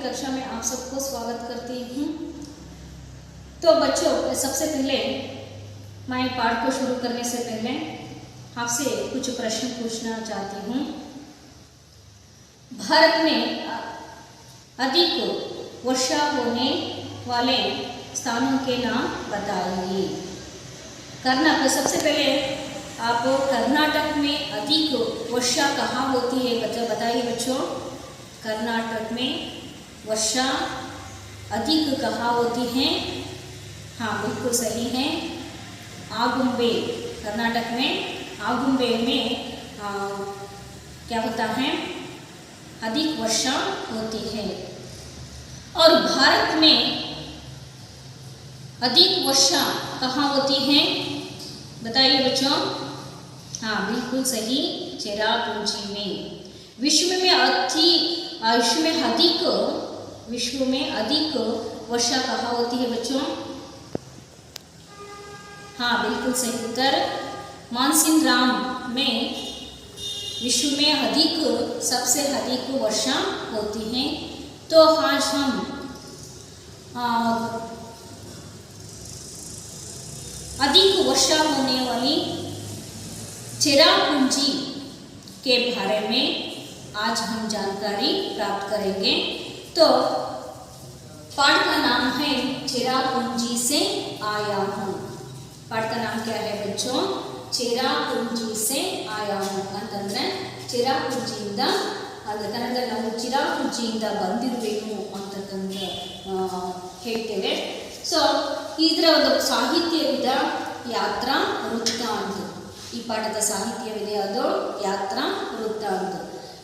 कक्षा में आप सबको स्वागत करती हूँ। तो बच्चों, सबसे पहले मैं पाठ को शुरू करने से पहले आपसे कुछ प्रश्न पूछना चाहती हूँ। भारत में अधिक वर्षा होने वाले स्थानों के नाम बताइए। सबसे पहले आप कर्नाटक में अधिक वर्षा कहाँ होती है बताइए बच्चों। कर्नाटक में वर्षा अधिक कहाँ होती है? हाँ, बिल्कुल सही है, आगुंबे। कर्नाटक में आगुंबे में क्या होता है? अधिक वर्षा होती है। और भारत में अधिक वर्षा कहाँ होती है बताइए बच्चों। हाँ, बिल्कुल सही, चेरापूंजी में। विश्व में अधिक वर्षा कहाँ होती है बच्चों? हाँ, बिल्कुल सही उत्तर, मानसिनराम में विश्व में सबसे अधिक वर्षा होती है। तो आज हम अधिक वर्षा होने वाली चेरापूंजी के बारे में आज हम जानकारी प्राप्त करेंगे। तो पाठ का नाम है चेरापूंजी से आया हूँ। पाठ का नाम क्या है बच्चों? चेरापूंजी से आया हूँ ಅಂತಂದ್ರೆ ಚೇರಾಪುಂಜಿಯಿಂದ ಕನ್ನಡದಲ್ಲಿ ನಾವು ಚಿರಾಪುಂಜಿಯಿಂದ ಬಂದಿರಬೇಕು ಅಂತಕ್ಕಂಥ ಹೇಳ್ತೇವೆ. ಸೊ ಇದರ ಒಂದು ಸಾಹಿತ್ಯವಿದ ಯಾತ್ರಾ ವೃತ್ತಾಂತ. ಈ ಪಾಠದ ಸಾಹಿತ್ಯವಿದೆ, ಅದು ಯಾತ್ರಾ ವೃತ್ತಾಂತ.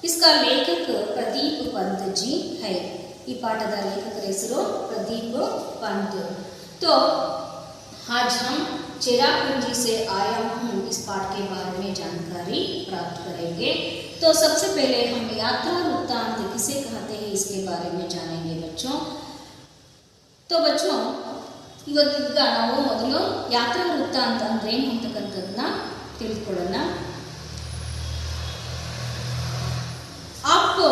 इसका लेखक प्रदीप पंत जी है. ಈ ಪಾಠದ ಲೇಖಕರ ಹೆಸರು प्रदीप पंत. तो आज हम चेरापूंजी से आया हूँ इस पाठ के बारे में जानकारी प्राप्त करेंगे. तो सबसे पहले हम यात्रा वृत्तांत किसे कहते हैं इसके बारे में जानेंगे बच्चों. तो बच्चों, ಇವತ್ತೀಗ ನಾವು ಮೊದಲು ಯಾತ್ರಾ ವೃತ್ತಾಂತ ಅಂದ್ರೆ ಏನು ಅಂತಕ್ಕಂಥದ್ದನ್ನ ತಿಳ್ಕೊಳ್ಳೋಣ. आपको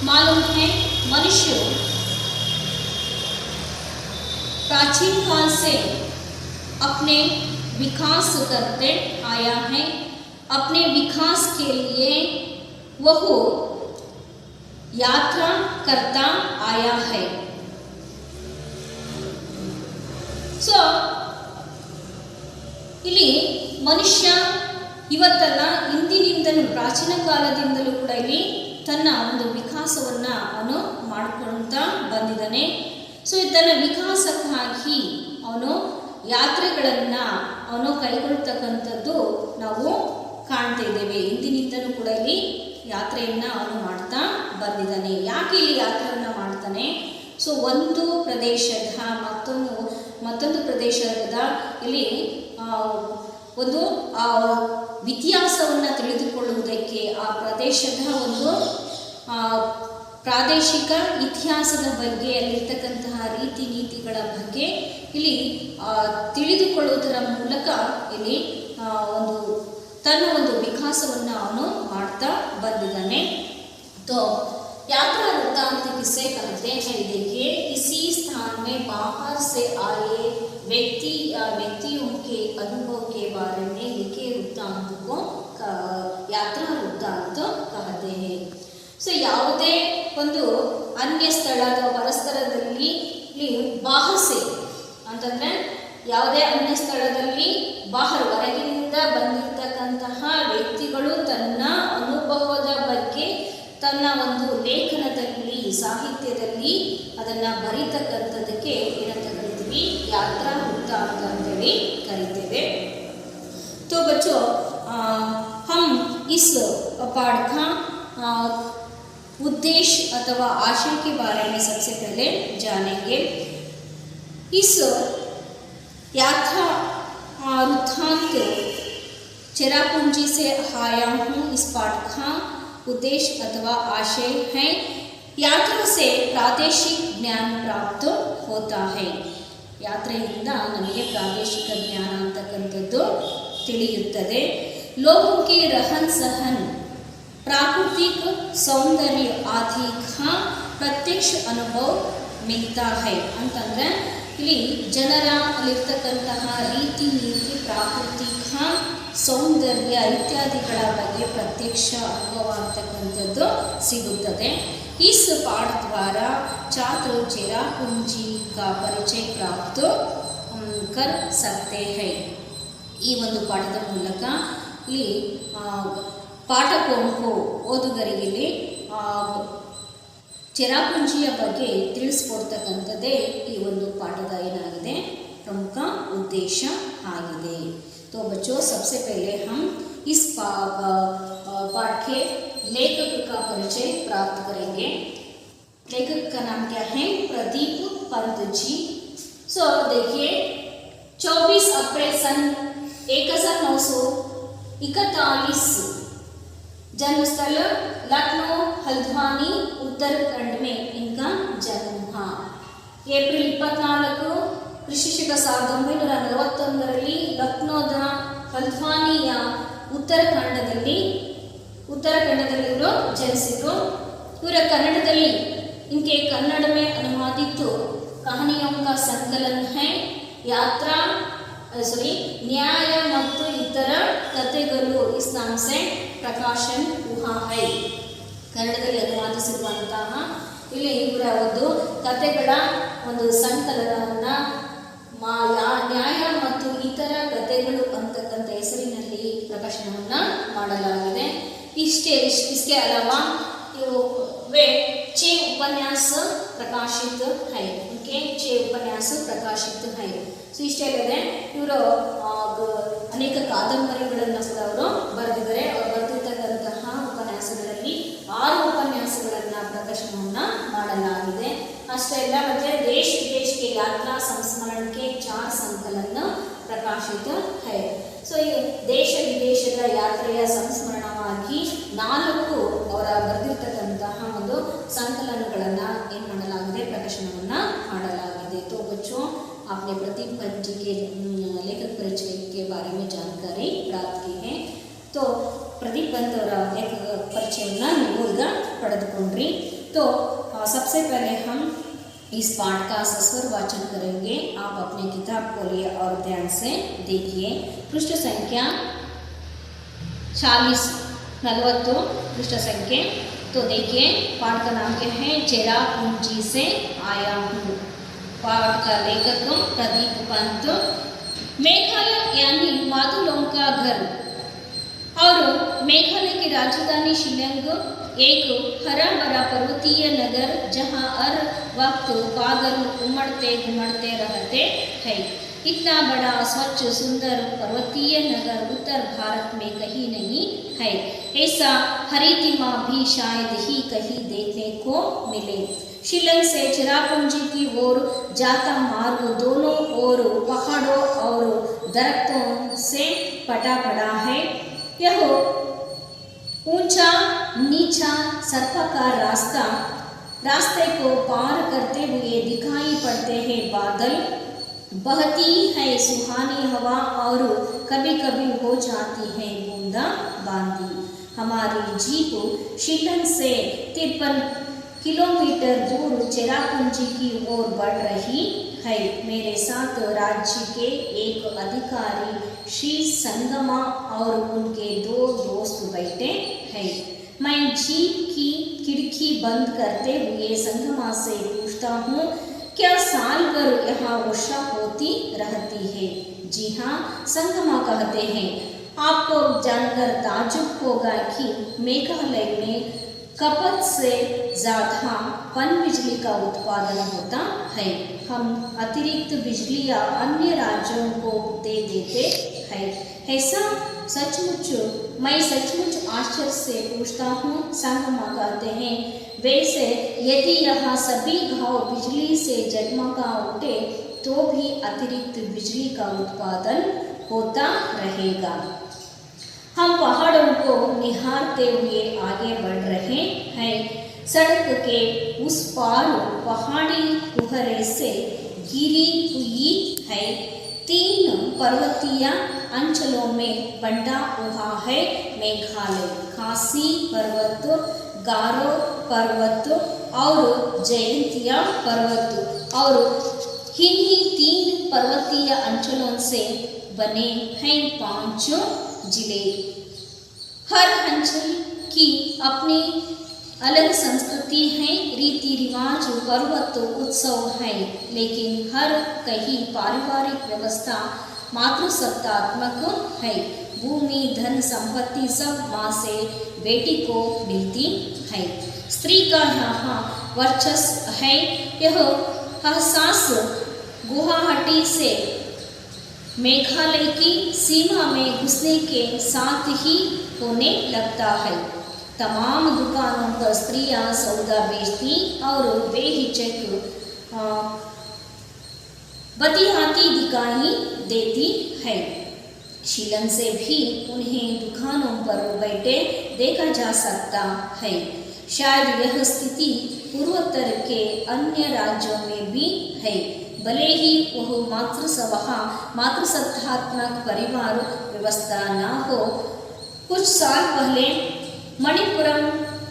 मालूम है मनुष्य प्राचीन काल से अपने विकास करते आया है. अपने विकास के लिए वह यात्रा करता आया है. ಸೊ ಇಲ್ಲಿ ಮನುಷ್ಯ ಇವತ್ತಲ್ಲ, ಇಂದಿನಿಂದಲೂ ಪ್ರಾಚೀನ ಕಾಲದಿಂದಲೂ ಕೂಡ ಇಲ್ಲಿ ತನ್ನ ಒಂದು ವಿಕಾಸವನ್ನು ಅವನು ಮಾಡಿಕೊಳ್ತಾ ಬಂದಿದ್ದಾನೆ. ಸೊ ತನ್ನ ವಿಕಾಸಕ್ಕಾಗಿ ಅವನು ಯಾತ್ರೆಗಳನ್ನು ಅವನು ಕೈಗೊಳ್ತಕ್ಕಂಥದ್ದು ನಾವು ಕಾಣ್ತಾ ಇದ್ದೇವೆ. ಇಂದಿನಿಂದಲೂ ಕೂಡ ಇಲ್ಲಿ ಯಾತ್ರೆಯನ್ನು ಅವನು ಮಾಡ್ತಾ ಬಂದಿದ್ದಾನೆ. ಯಾಕೆ ಇಲ್ಲಿ ಯಾತ್ರೆಯನ್ನು ಮಾಡ್ತಾನೆ? ಸೊ ಒಂದು ಪ್ರದೇಶದ ಮತ್ತೊಂದು ಪ್ರದೇಶದ ಇಲ್ಲಿ ಒಂದು ವ್ಯತ್ಯಾಸವನ್ನು ತಿಳಿದುಕೊಳ್ಳುವುದಕ್ಕೆ, ಆ ಪ್ರದೇಶದ ಒಂದು ಪ್ರಾದೇಶಿಕ ಇತಿಹಾಸದ ಬಗ್ಗೆ, ಅಲ್ಲಿರ್ತಕ್ಕಂತಹ ರೀತಿ ನೀತಿಗಳ ಬಗ್ಗೆ ಇಲ್ಲಿ ತಿಳಿದುಕೊಳ್ಳುವುದರ ಮೂಲಕ ಇಲ್ಲಿ ತನ್ನ ಒಂದು ವಿಕಾಸವನ್ನು ಅವನು ಮಾಡ್ತಾ ಬಂದಿದ್ದಾನೆ. तो यात्रा वृत्तांत किसे कहते हैं? देखिए, किसी स्थान में बाहर से आए व्यक्ति या व्यक्तियों के अनुभव के बारे में लिखे वृत्तांत को यात्रा वृत्तांत कहते हैं. ಸೊ ಯಾವುದೇ ಒಂದು ಅನ್ಯ ಸ್ಥಳ ಅಥವಾ ಪರಸ್ಥಳದಲ್ಲಿ ಬಾಹಸೆ ಅಂತಂದರೆ ಯಾವುದೇ ಅನ್ಯ ಸ್ಥಳದಲ್ಲಿ ಹೊರಗಿನಿಂದ ಬಂದಿರತಕ್ಕಂತಹ ವ್ಯಕ್ತಿಗಳು ತನ್ನ ಅನುಭವದ ಬಗ್ಗೆ ತನ್ನ ಒಂದು ಲೇಖನದಲ್ಲಿ, ಸಾಹಿತ್ಯದಲ್ಲಿ ಅದನ್ನು ಬರೀತಕ್ಕಂಥದ್ದಕ್ಕೆ ಏನಂತ ಕರಿತೀವಿ? ಯಾತ್ರಾ ವೃತ್ತಾಂತ ಅಂತೇಳಿ ಕರಿತೇವೆ. तो बच्चों, हम इस पाठ का उद्देश्य अथवा आशय के बारे में सबसे पहले जानेंगे. इस यात्रा वृत्तांत चेरापूंजी से आया हूँ इस पाठ का उद्देश्य अथवा आशय है यात्रा से प्रादेशिक ज्ञान प्राप्त होता है. ಯಾತ್ರೆಯಿಂದ ನಮಗೆ ಪ್ರಾದೇಶಿಕ ಜ್ಞಾನ ಅಂತಕ್ಕಂಥದ್ದು ತಿಳಿಯುತ್ತದೆ. ಲೋಗೋं के रहन सहन प्राकृतिक सौंदर्य आदि का प्रत्यक्ष अनुभव मिलता है ಅಂತಂದ್ರೆ ಇಲ್ಲಿ ಜನರ ಅಲ್ಲಿರ್ತಕ್ಕಂತಹ ರೀತಿ ನೀತಿ ಪ್ರಾಕೃತಿಕ ಸೌಂದರ್ಯ ಇತ್ಯಾದಿಗಳ ಬಗ್ಗೆ ಪ್ರತ್ಯಕ್ಷ ಅನುಭವ ಅಂತಕ್ಕಂಥದ್ದು ಸಿಗುತ್ತದೆ. इस पाठ द्वारा छात्र चेरापूंजी का परिचय प्राप्त कर सकते हैं. ಈ ಒಂದು ಪಾಠದ ಮೂಲಕ ಇಲ್ಲಿ ಪಾಠಕೋಂಕು ಓದುಗರಿಗೆ ಚೆರಾಪುಂಜಿಯ ಬಗ್ಗೆ ತಿಳಿಸ್ಕೊಡ್ತಕ್ಕಂಥದ್ದೇ ಈ ಒಂದು ಪಾಠದ ಏನಾಗಿದೆ प्रमुख उद्देश्य आಗಿದೆ. तो बच्चों सबसे पहले हम इस पाठ के लेखक का परिचय प्राप्त करेंगे. लेखक का नाम क्या है? प्रदीप पंत जी. सो देखिए 24 अप्रैल सन 1941 जन्मस्थल लखनऊ हल्द्वानी उत्तराखंड में इनका जन्म हुआ. ಏಪ್ರಿಲ್ 24 ಕ್ರಿಶಿಶಕ 1941ರಲ್ಲಿ ಲಕ್ನೋದ ಹಲ್ದ್ವಾನಿಯ ಉತ್ತರಾಖಂಡದಲ್ಲಿ ಇವರು ಜನಿಸಿದರು. ಇವರ ಕನ್ನಡದಲ್ಲಿ इनके कन्नड़ में अनुवादित कहानियों का संकलन है यात्रा न्याय ಮತ್ತು ಇತರ ಕಥೆಗಳು इस नाम से प्रकाशन हुआ है. ಕನ್ನಡದಲ್ಲಿ ಅನುವಾದಿಸಿರುವಂತಹ ಇಲ್ಲಿ ಇವರ ಒಂದು ಕಥೆಗಳ ಒಂದು ಸಂಕಲನವನ್ನು ನ್ಯಾಯ ಮತ್ತು ಇತರ ಕಥೆಗಳು ಅಂತಕ್ಕಂಥ ಹೆಸರಿನಲ್ಲಿ ಪ್ರಕಾಶನವನ್ನು ಮಾಡಲಾಗಿದೆ. इसके अलावा वे 6 उपन्यास प्रकाशित है. उनके 6 उपन्यास प्रकाशित है. ಸೊ ಇಷ್ಟೇ ಅಲ್ಲದೆ ಇವರು ಅನೇಕ ಕಾದಂಬರಿಗಳನ್ನು ಕೂಡ ಅವರು ಬರೆದಿದ್ದಾರೆ. ಅವರು ಬರೆದಿರ್ತಕ್ಕಂತಹ ಉಪನ್ಯಾಸಗಳಲ್ಲಿ 6 ಉಪನ್ಯಾಸಗಳನ್ನು ಪ್ರಕಾಶನವನ್ನು ಮಾಡಲಾಗಿದೆ. ಅಷ್ಟೇ ಅಲ್ಲ ಮತ್ತೆ ದೇಶ ವಿದೇಶ के यात्रा संस्मरण के 4 संकलन प्रकाशित है. ಸೊ ಈ ದೇಶ ವಿದೇಶದ ಯಾತ್ರೆಯ ಸಂಸ್ಮರಣವಾಗಿ 4 ಅವರ ಬರೆದಿರ್ತಕ್ಕಂತಹ ಒಂದು ಸಂಕಲನಗಳನ್ನು ಏನು ಮಾಡಲಾಗಿದೆ ಪ್ರಕಾಶನವನ್ನು ಮಾಡಲಾಗಿದೆ. तो बच्चों आपने प्रदीप पंत जी के लेखक परिचय के बारे में जानकारी प्राप्त की है. तो प्रदीप पंत ಅವರ लेखक परिचयವನ್ನು ನೀವು ಈಗ ಪಡೆದುಕೊಂಡ್ರಿ. तो सबसे पहले हम इस पाठ का सस्वर वाचन करेंगे. आप अपने किताब खोलिए और ध्यान से देखिए. पृष्ठ संख्या 40 पृष्ठ संख्या. तो देखिए पाठ का नाम क्या है? चेरापूंजी से आया हूँ. पाठ का लेखक प्रदीप पंत. मेघालय यानी बादलों का घर और मेघालय की राजधानी शिलांग एक हरा भरा पर्वतीय नगर जहाँ हर वक्त बादल उमड़ते घुमड़ते रहते हैं. इतना बड़ा स्वच्छ सुंदर पर्वतीय नगर उत्तर भारत में कहीं नहीं है. ऐसा हरितिमा भी शायद ही कहीं देखने को मिले. शिलांग से चेरापूंजी की ओर जाता मार्ग दोनों ओर पहाड़ों और दरख्तों से पटा पड़ा है. यह ऊंचा नीचा सर्पाकार रास्ते को पार करते हुए दिखाई पड़ते हैं. बादल बहती है सुहानी हवा और कभी कभी हो जाती है बूंदा बांदी. हमारी जीप शिलांग से 53 किलोमीटर दूर चेरापूंजी की ओर बढ़ रही है. मेरे साथ राज्य के एक अधिकारी श्री संगमा और उनके 2 दोस्त बैठे हैं. मैं जीप की खिड़की बंद करते हुए संगमा से पूछता हूँ, क्या साल भर यहाँ वर्षा होती रहती है? जी हाँ, संगमा कहते हैं. आपको जानकर ताज्जुब होगा कि मेघालय में खपत से ज़्यादा पन बिजली का उत्पादन होता है. हम अतिरिक्त बिजली या अन्य राज्यों को दे देते हैं. ऐसा सचमुच मैं सचमुच आश्चर्य से पूछता हूँ. संगमा कहते हैं, वैसे यदि यहाँ सभी गांव बिजली से जगमगा उठे तो भी अतिरिक्त बिजली का उत्पादन होता रहेगा. हम पहाड़ों को निहारते हुए आगे बढ़ रहे हैं. सड़क के उस पार पहाड़ी कुहरे से घिरी हुई है. 3 पर्वतीय अंचलों में बंटा हुआ है मेघालय। खासी पर्वत, गारो पर्वत और जयंतिया पर्वत और इन्हीं 3 पर्वतीय अंचलों से बने हैं 5 जिले। हर अंचल की अपनी अलग संस्कृति है, रीति रिवाज, पर्वत उत्सव है, लेकिन हर कहीं पारिवारिक व्यवस्था मातृसत्तात्मक है। भूमि, धन, संपत्ति सब माँ से बेटी को मिलती है। स्त्री का यहाँ वर्चस्व है। यह एहसास गुवाहाटी से मेघालय की सीमा में घुसने के साथ ही होने लगता है। तमाम दुकानों पर स्त्रियां सौदा बेचती और बेहिचक बतिहाती दिखाई देती है। शिलंग से भी उन्हें दुकानों पर बैठे देखा जा सकता है। शायद यह स्थिति पूर्वोत्तर के अन्य राज्यों में भी है, भले ही वह मातृसत्तात्मक परिवार व्यवस्था न हो। कुछ साल पहले मणिपुरम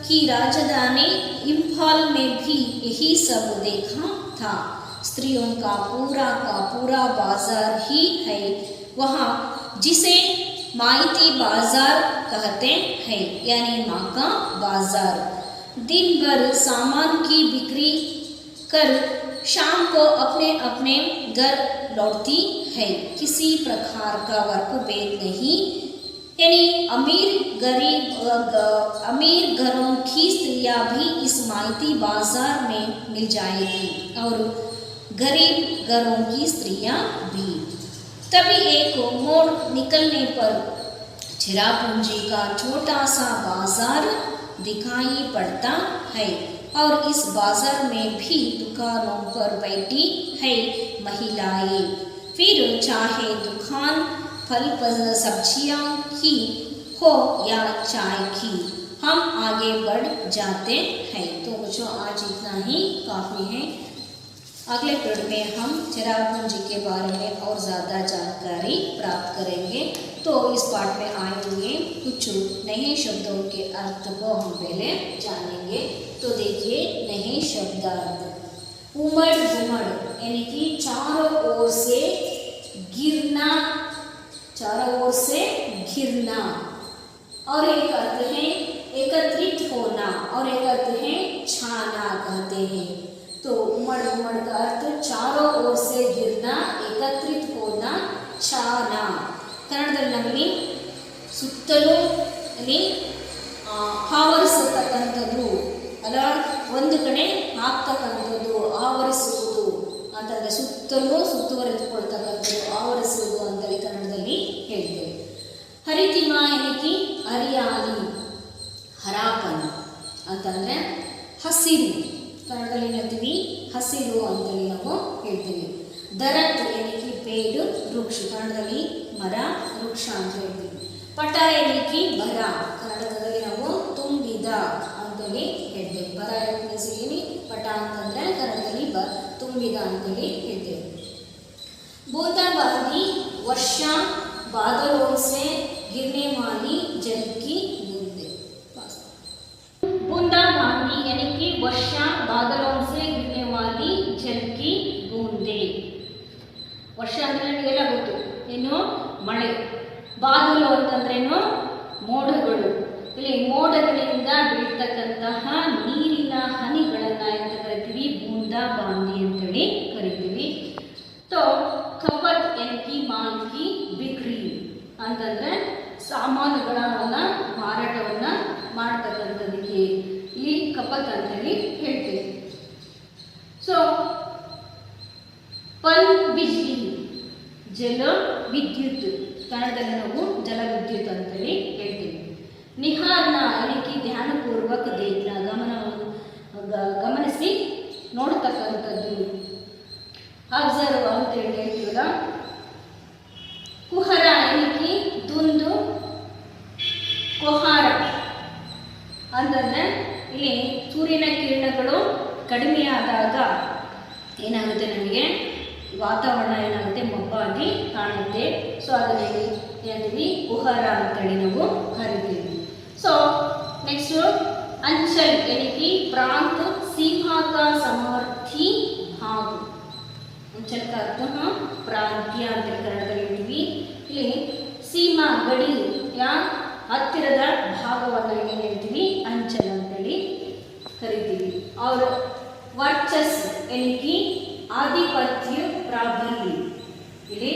की राजधानी इम्फाल में भी यही सब देखा था। स्त्रियों का पूरा बाजार ही है वहाँ, जिसे माइती बाजार कहते हैं, यानी माँ का बाजार। दिन भर सामान की बिक्री कर शाम को अपने अपने घर लौटती है। किसी प्रकार का वर्ग भेद नहीं, यानी अमीर घरों की स्त्रियां भी इस माइती बाजार में मिल जाएगी और गरीब घरों की स्त्रियां भी। तभी एक मोड़ निकलने पर चिरापुंजी का छोटा सा बाजार दिखाई पड़ता है और इस बाजार में भी दुकानों पर बैठी है महिलाएं। फिर चाहे दुकान फल सब्जियों की हो या चाय की, हम आगे बढ़ जाते हैं। तो बच्चों आज इतना ही काफ़ी है। अगले पीरियड में हम चिरापुंजी के बारे में और ज़्यादा जानकारी प्राप्त करेंगे। तो इस पाठ में आए हुए कुछ नए शब्दों के अर्थ को हम पहले जानेंगे। तो देखिए नए शब्दार्थ। उमड़ घुमड़ यानी कि चारों ओर से गिरना, चारों ओर से घिरना। और एक अर्थ है एकत्रित होना और एक अर्थ है छाना कहते हैं। तो उमड़ घुमड़ का अर्थ चारों ओर से गिरना, एकत्रित होना, छाना। कन्नಡದಲ್ಲಿ ಸುತ್ತಲೂ ಅಲ್ಲಿ ಆವರಿಸತಕ್ಕಂಥದ್ದು ಅಲ್ಲ, ಒಂದು ಕಡೆ ಹಾಕ್ತಕ್ಕಂಥದ್ದು, ಆವರಿಸುವುದು ಅಂತಂದರೆ ಸುತ್ತಲೂ ಸುತ್ತುವರೆದುಕೊಳ್ತಕ್ಕಂಥದ್ದು, ಆವರಿಸುವುದು ಅಂತೇಳಿ ಕನ್ನಡದಲ್ಲಿ ಹೇಳ್ತೇವೆ. ಹರಿತಿಮ ಏನಕ್ಕೆ ಹರಿಯಾಲಿ, ಹರಾಪನ್ ಅಂತಂದರೆ ಹಸಿರು, ಕನ್ನಡದಲ್ಲಿ ಹೇಳ್ತೀವಿ ಹಸಿರು ಅಂತೇಳಿ ನಾವು ಹೇಳ್ತೀವಿ. ದರತ್ ಏನಕ್ಕೆ ಪೇಡು, ವೃಕ್ಷ, ಕನ್ನಡದಲ್ಲಿ ಮರ, ವೃಕ್ಷ ಅಂತ ಹೇಳ್ತೀವಿ. ಪಟ ಏನಕ್ಕೆ ಬರ, ಕನ್ನಡದಲ್ಲಿ ನಾವು ತುಂಬಿದ ಅಂತೇಳಿ ಹೇಳ್ತೇವೆ. ಬರ ಏನಕ್ಕೆ ಪಟ ಅಂತಂದರೆ ಕನ್ನಡದಲ್ಲಿ ತುಂಬಿದ ಅಂತೇಳಿ ಹೇಳ್ತೇವೆ. बूंदाबांदी वर्षा बादलों से गिरने वाली जल की बूंदे। बूंदाबांदी यानी कि वर्षा बादलों से गिरने वाली जल की बूंदे। ವರ್ಷ ಅಂದರೆ ಎಲ್ಲ ಗೊತ್ತು, ಏನು ಮಳೆ. ಬಾದಲು ಅಂತಂದ್ರೇನು ಮೋಡಗಳು. ಇಲ್ಲಿ ಮೋಡಗಳಿಂದ ಬೀಳ್ತಕ್ಕಂತಹ ನೀರಿನ ಹನಿಗಳನ್ನು ಅಂತ ಕರಿತೀವಿ ಬೂಂದಾಬಾಂದಿ ಅಂತೇಳಿ ಕರಿತೀವಿ. तो ಕಪತ್ ಎನ್ಕಿ ಮಾಲ್ಕಿ ಬಿಕ್ರಿ ಅಂತಂದರೆ ಸಾಮಾನುಗಳನ್ನು ಮಾರಾಟವನ್ನು ಮಾಡ್ತಕ್ಕಂಥದ್ದಕ್ಕೆ ಇಲ್ಲಿ ಕಪತ್ ಅಂತೇಳಿ ಹೇಳ್ತೀವಿ. ಸೊ ಪನ್ ಬಿಜ್ಲಿ ಜಲ ವಿದ್ಯುತ್, ಕನ್ನಡದಲ್ಲಿ ನಾವು ಜಲ ವಿದ್ಯುತ್ ಅಂತೇಳಿ ಹೇಳ್ತೀವಿ. ನಿಹಾರ್ನ ಏನಕ್ಕೆ ಧ್ಯಾನಪೂರ್ವಕ ದೇಖ್ನ, ಗಮನಿಸಿ ನೋಡ್ತಕ್ಕಂಥದ್ದು, ಅಬ್ಸರ್ವ್ ಅಂತೇಳಿ ಹೇಳ್ತೀವಲ್ಲ. ಕುಹರ ಏನಕ್ಕೆ ದುಂದು, ಕೊಹಾರ ಅಂತಂದರೆ ಇಲ್ಲಿ ಸೂರ್ಯನ ಕಿರಣಗಳು ಕಡಿಮೆಯಾದಾಗ ಏನಾಗುತ್ತೆ, ನಮಗೆ ವಾತಾವರಣ ಏನಾಗುತ್ತೆ ಮಬ್ಬಾಗಿ ಕಾಣುತ್ತೆ ಸೊ ಅದನ್ನ ಏನಂತೀವಿ ಕುಹರ ಅಂತೇಳಿ ನಾವು ಕರಿತೀವಿ. ಸೊ ನೆಕ್ಸ್ಟ್ अंचल यानी कि प्रांत सीमा का समर्थी भाग. अंचल का अर्थ प्रांतीय ಅಂತ ಕನ್ನಡದಲ್ಲಿ ಹೇಳ್ತೀವಿ. ಇಲ್ಲಿ ಸೀಮಾ ಗಡಿ ಯಾ ಹತ್ತಿರದ ಭಾಗವನ್ನು ಏನು ಹೇಳ್ತೀವಿ ಅಂಚಲ್ ಅಂತೇಳಿ ಕರಿತೀವಿ. और वर्चस्व यानी कि आधिपत्य प्राबल्य ಇಲ್ಲಿ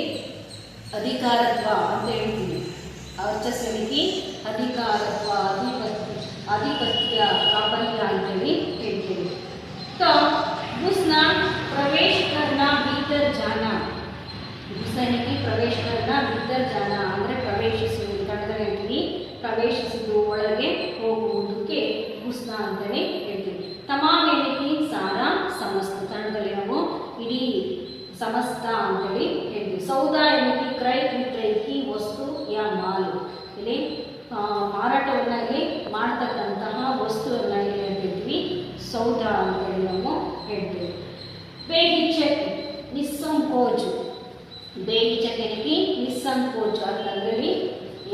ಅಧಿಕಾರತ್ವ ಅಂತ ಹೇಳ್ತೀವಿ. ವರ್ಚಸ್ವ यानी कि ಅಧಿಕಾರತ್ವ आधिपत्य प्राबल्य अंतली कहते हैं. तो घुसना प्रवेश करना भीतर जाना. घुसना यानी कि प्रवेश करना भीतर जाना ಅಂದರೆ ಪ್ರವೇಶಿಸುವುದು ಕನ್ನಡದಲ್ಲಿ ಹೇಳ್ತೀವಿ. ಪ್ರವೇಶಿಸುವುದು ಒಳಗೆ ಹೋಗುವುದಕ್ಕೆ घुसना ಅಂತೇಳಿ ಹೇಳ್ತೀವಿ. तमाम यानी कि सारा समस्त ಕನ್ನಡದಲ್ಲಿ ನಾವು ಇಡೀ ಸಮಸ್ತ ಅಂತೇಳಿ ಹೇಳ್ತೀವಿ. सौदा यानी कि क्रय विक्रय की वस्तु या माल. ಇಲ್ಲಿ ಮಾರಾಟವನ್ನು ಇಲ್ಲಿ ಮಾಡ್ತಕ್ಕಂತಹ ವಸ್ತುವನ್ನು ಇಲ್ಲಿ ಹೇಳ್ತೀವಿ ಸೌದ ಅಂತೇಳಿ ನಾವು ಹೇಳ್ತೀವಿ. ಬೇಹಿಚಕ್ ನಿಸ್ಸಂಕೋಚ. ಬೇಹಿಚಕ್ ಏನಕ್ಕೆ ನಿಸ್ಸಂಕೋಚ ಅಂತಂದ್ರೆ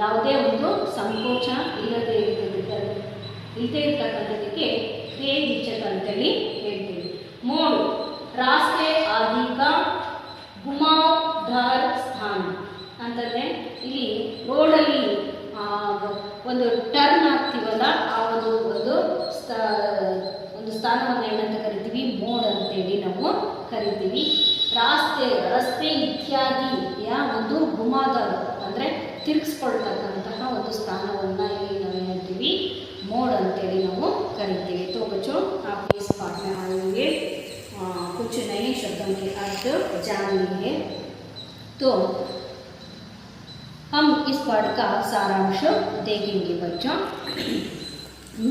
ಯಾವುದೇ ಒಂದು ಸಂಕೋಚ ಇಲ್ಲದೆ ಇರ್ತಕ್ಕಂಥದಕ್ಕೆ ಬೇಹಿಚಕ್ ಅಂತೇಳಿ ಹೇಳ್ತೀವಿ. ಮೋಡ್ ರಾಸ್ತೆ ಆದಿಕ ಗುಮಾವ್ದಾರ್ ಸ್ಥಾನ ಅಂತಂದರೆ ಇಲ್ಲಿ ರೋಡಲ್ಲಿ ಒಂದು ಟರ್ನ್ ಆಗ್ತೀವಲ್ಲ ಆ ಒಂದು ಸ್ಥಾನವನ್ನು ಏನಂತ ಕರಿತೀವಿ ಮೋಡ್ ಅಂತೇಳಿ ನಾವು ಕರಿತೀವಿ. ರಸ್ತೆ ಇತ್ಯಾದಿಯ ಒಂದು ಗುಮಾದಾರ ಅಂದರೆ ತಿರುಗಿಸ್ಕೊಳ್ತಕ್ಕಂತಹ ಒಂದು ಸ್ಥಾನವನ್ನು ಇಲ್ಲಿ ನಾವು ಹೇಳ್ತೀವಿ ಮೋಡ್ ಅಂತೇಳಿ ನಾವು ಕರಿತೀವಿ. तो बच्चों आप इस पाठ में आएंगे कुछ नए शब्दों के अर्थ जान लेंगे. तो हम इस पाठ का सारांश देखेंगे बच्चों.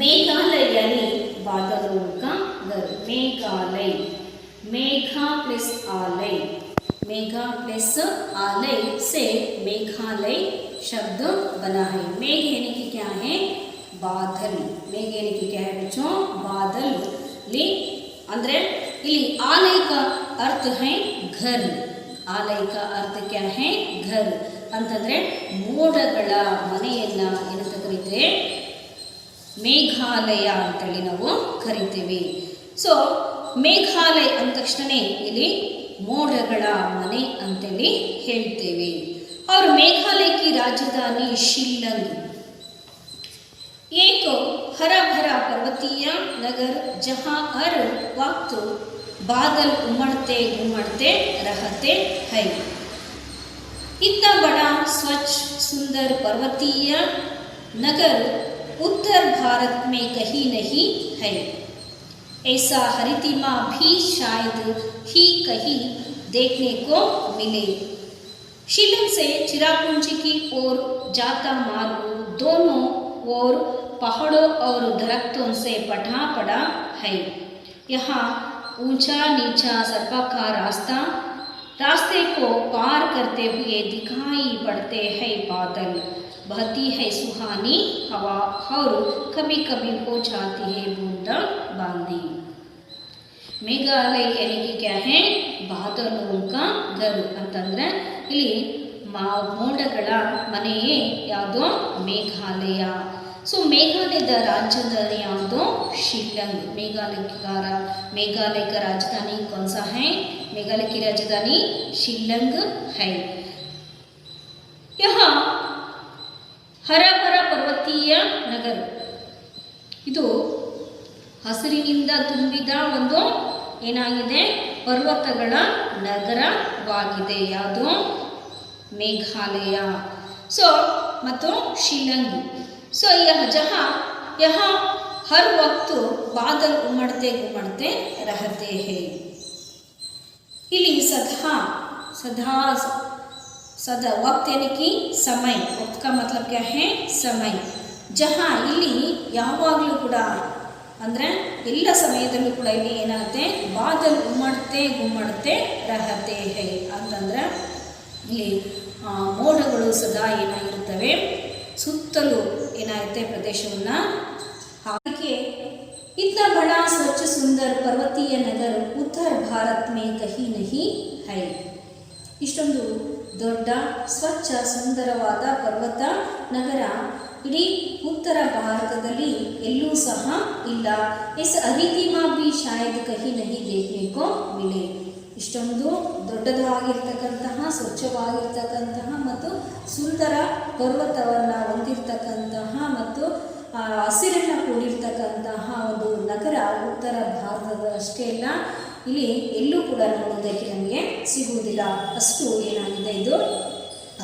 मेघालय यानी बादलों का घर. मेघालय मेघा प्लस आलय. मेघा प्लस आलय से मेघालय शब्द बना है. मेघ यानी कि क्या है बादल. मेघ यानी कि क्या है बच्चों बादल. ले अंदर ಇಲ್ಲಿ आलय का अर्थ है घर. आलय का अर्थ क्या है घर ಅಂತಂದರೆ ಮೋಡಗಳ ಮನೆಯನ್ನು ಏನಂತ ಕರಿತೇವೆ ಮೇಘಾಲಯ ಅಂತೇಳಿ ನಾವು ಕರಿತೇವೆ. ಸೊ ಮೇಘಾಲಯ ಅಂದ ತಕ್ಷಣ ಇಲ್ಲಿ ಮೋಡಗಳ ಮನೆ ಅಂತೇಳಿ ಹೇಳ್ತೇವೆ. और मेघालय की राजधानी शिल्लंग एक हरा भरा पर्वतीय नगर जहाँ हर वक्त बादल उमड़ते घुमड़ते रहते हैं. इतना बड़ा स्वच्छ सुंदर पर्वतीय नगर उत्तर भारत में कहीं नहीं है. ऐसा हरितिमा भी शायद ही कहीं देखने को मिले. शिलंग से चिरापुंजी की ओर जाता मार्ग दोनों ओर पहाड़ों और दरख्तों से पटा पड़ा है. यहाँ ऊंचा नीचा सर्पाकार रास्ते को पार करते हुए दिखाई पड़ते हैं बादल. बहती है सुहानी हवा और कभी कभी हो जाती है बूंदा बांदी. मेघालय यानी कि क्या है बादलों का घर ಅಂತಂದ್ರೆ ಇಲ್ಲಿ ಮೋಡಗಳ ಮನೆಯೇ ಯಾವುದೋ ಮೇಘಾಲಯ. ಸೊ ಮೇಘಾಲಯದ ರಾಜಧಾನಿ ಯಾವುದು शिलंग. मेघालय का राजधानी कौन सा है? मेघालय की राजधानी शिलंग है. यहाँ हरा भरा पर्वतीय नगर. ಇದು ಹಸಿರಿನಿಂದ ತುಂಬಿದ ಒಂದು ಏನಾಗಿದೆ ಪರ್ವತಗಳ ನಗರವಾಗಿದೆ ಯಾವುದು ಮೇಘಾಲಯ. ಸೊ ಮತ್ತು ಶಿಲಂಗ್. ಸೊ यहाँ हर वक्त बादल उमड़ते घुमड़ते रहते हैं. ಇಲ್ಲಿ सदा वक्त यानी कि समय. वक्त का मतलब क्या है समय. जहाँ ಇಲ್ಲಿ ಯಾವಾಗಲೂ ಕೂಡ ಅಂದರೆ ಎಲ್ಲ ಸಮಯದಲ್ಲೂ ಕೂಡ ಇಲ್ಲಿ ಏನಾಗುತ್ತೆ ಬಾದಲ್ ಉಮಡ್ತೆ ಗುಮ್ಮಡ್ತೆ ರಹತೆ ಹೈ ಅಂತಂದರೆ ಇಲ್ಲಿ ಮೋಡಗಳು ಸದಾ ಏನಾಗಿರ್ತವೆ ಸುತ್ತಲೂ ಏನಾಗುತ್ತೆ ಪ್ರದೇಶವನ್ನು. ಹಾಗೆ इतना बड़ा स्वच्छ सुंदर पर्वतीय नगर उत्तर भारत में कहीं नहीं है. ಇಷ್ಟೊಂದು ದೊಡ್ಡ ಸ್ವಚ್ಛ ಸುಂದರವಾದ ಪರ್ವತ ನಗರ ಇಡೀ ಉತ್ತರ ಭಾರತದಲ್ಲಿ ಎಲ್ಲೂ ಸಹ ಇಲ್ಲ. ಇಸ್ ಅರಿತಿಮಾ ಬಿ ಶಾಯದ್ ಕಹಿ ನಹಿ ದೇಖ್ನೆ ಕೋ ಮಿಲೆ. ಇಷ್ಟೊಂದು ದೊಡ್ಡದಾಗಿರ್ತಕ್ಕಂತಹ ಸ್ವಚ್ಛವಾಗಿರ್ತಕ್ಕಂತಹ ಮತ್ತು ಸುಂದರ ಪರ್ವತವನ್ನು ಹೊಂದಿರತಕ್ಕಂತಹ ಮತ್ತು ಹಸಿರನ್ನು ಕೂಡಿರ್ತಕ್ಕಂತಹ ಒಂದು ನಗರ ಉತ್ತರ ಭಾರತದಷ್ಟೇ ಅಲ್ಲ, ಇಲ್ಲಿ ಎಲ್ಲೂ ಕೂಡ ನೋಡೋದಕ್ಕೆ ನಮಗೆ ಸಿಗುವುದಿಲ್ಲ. ಅಷ್ಟು ಏನಾಗಿದೆ, ಇದು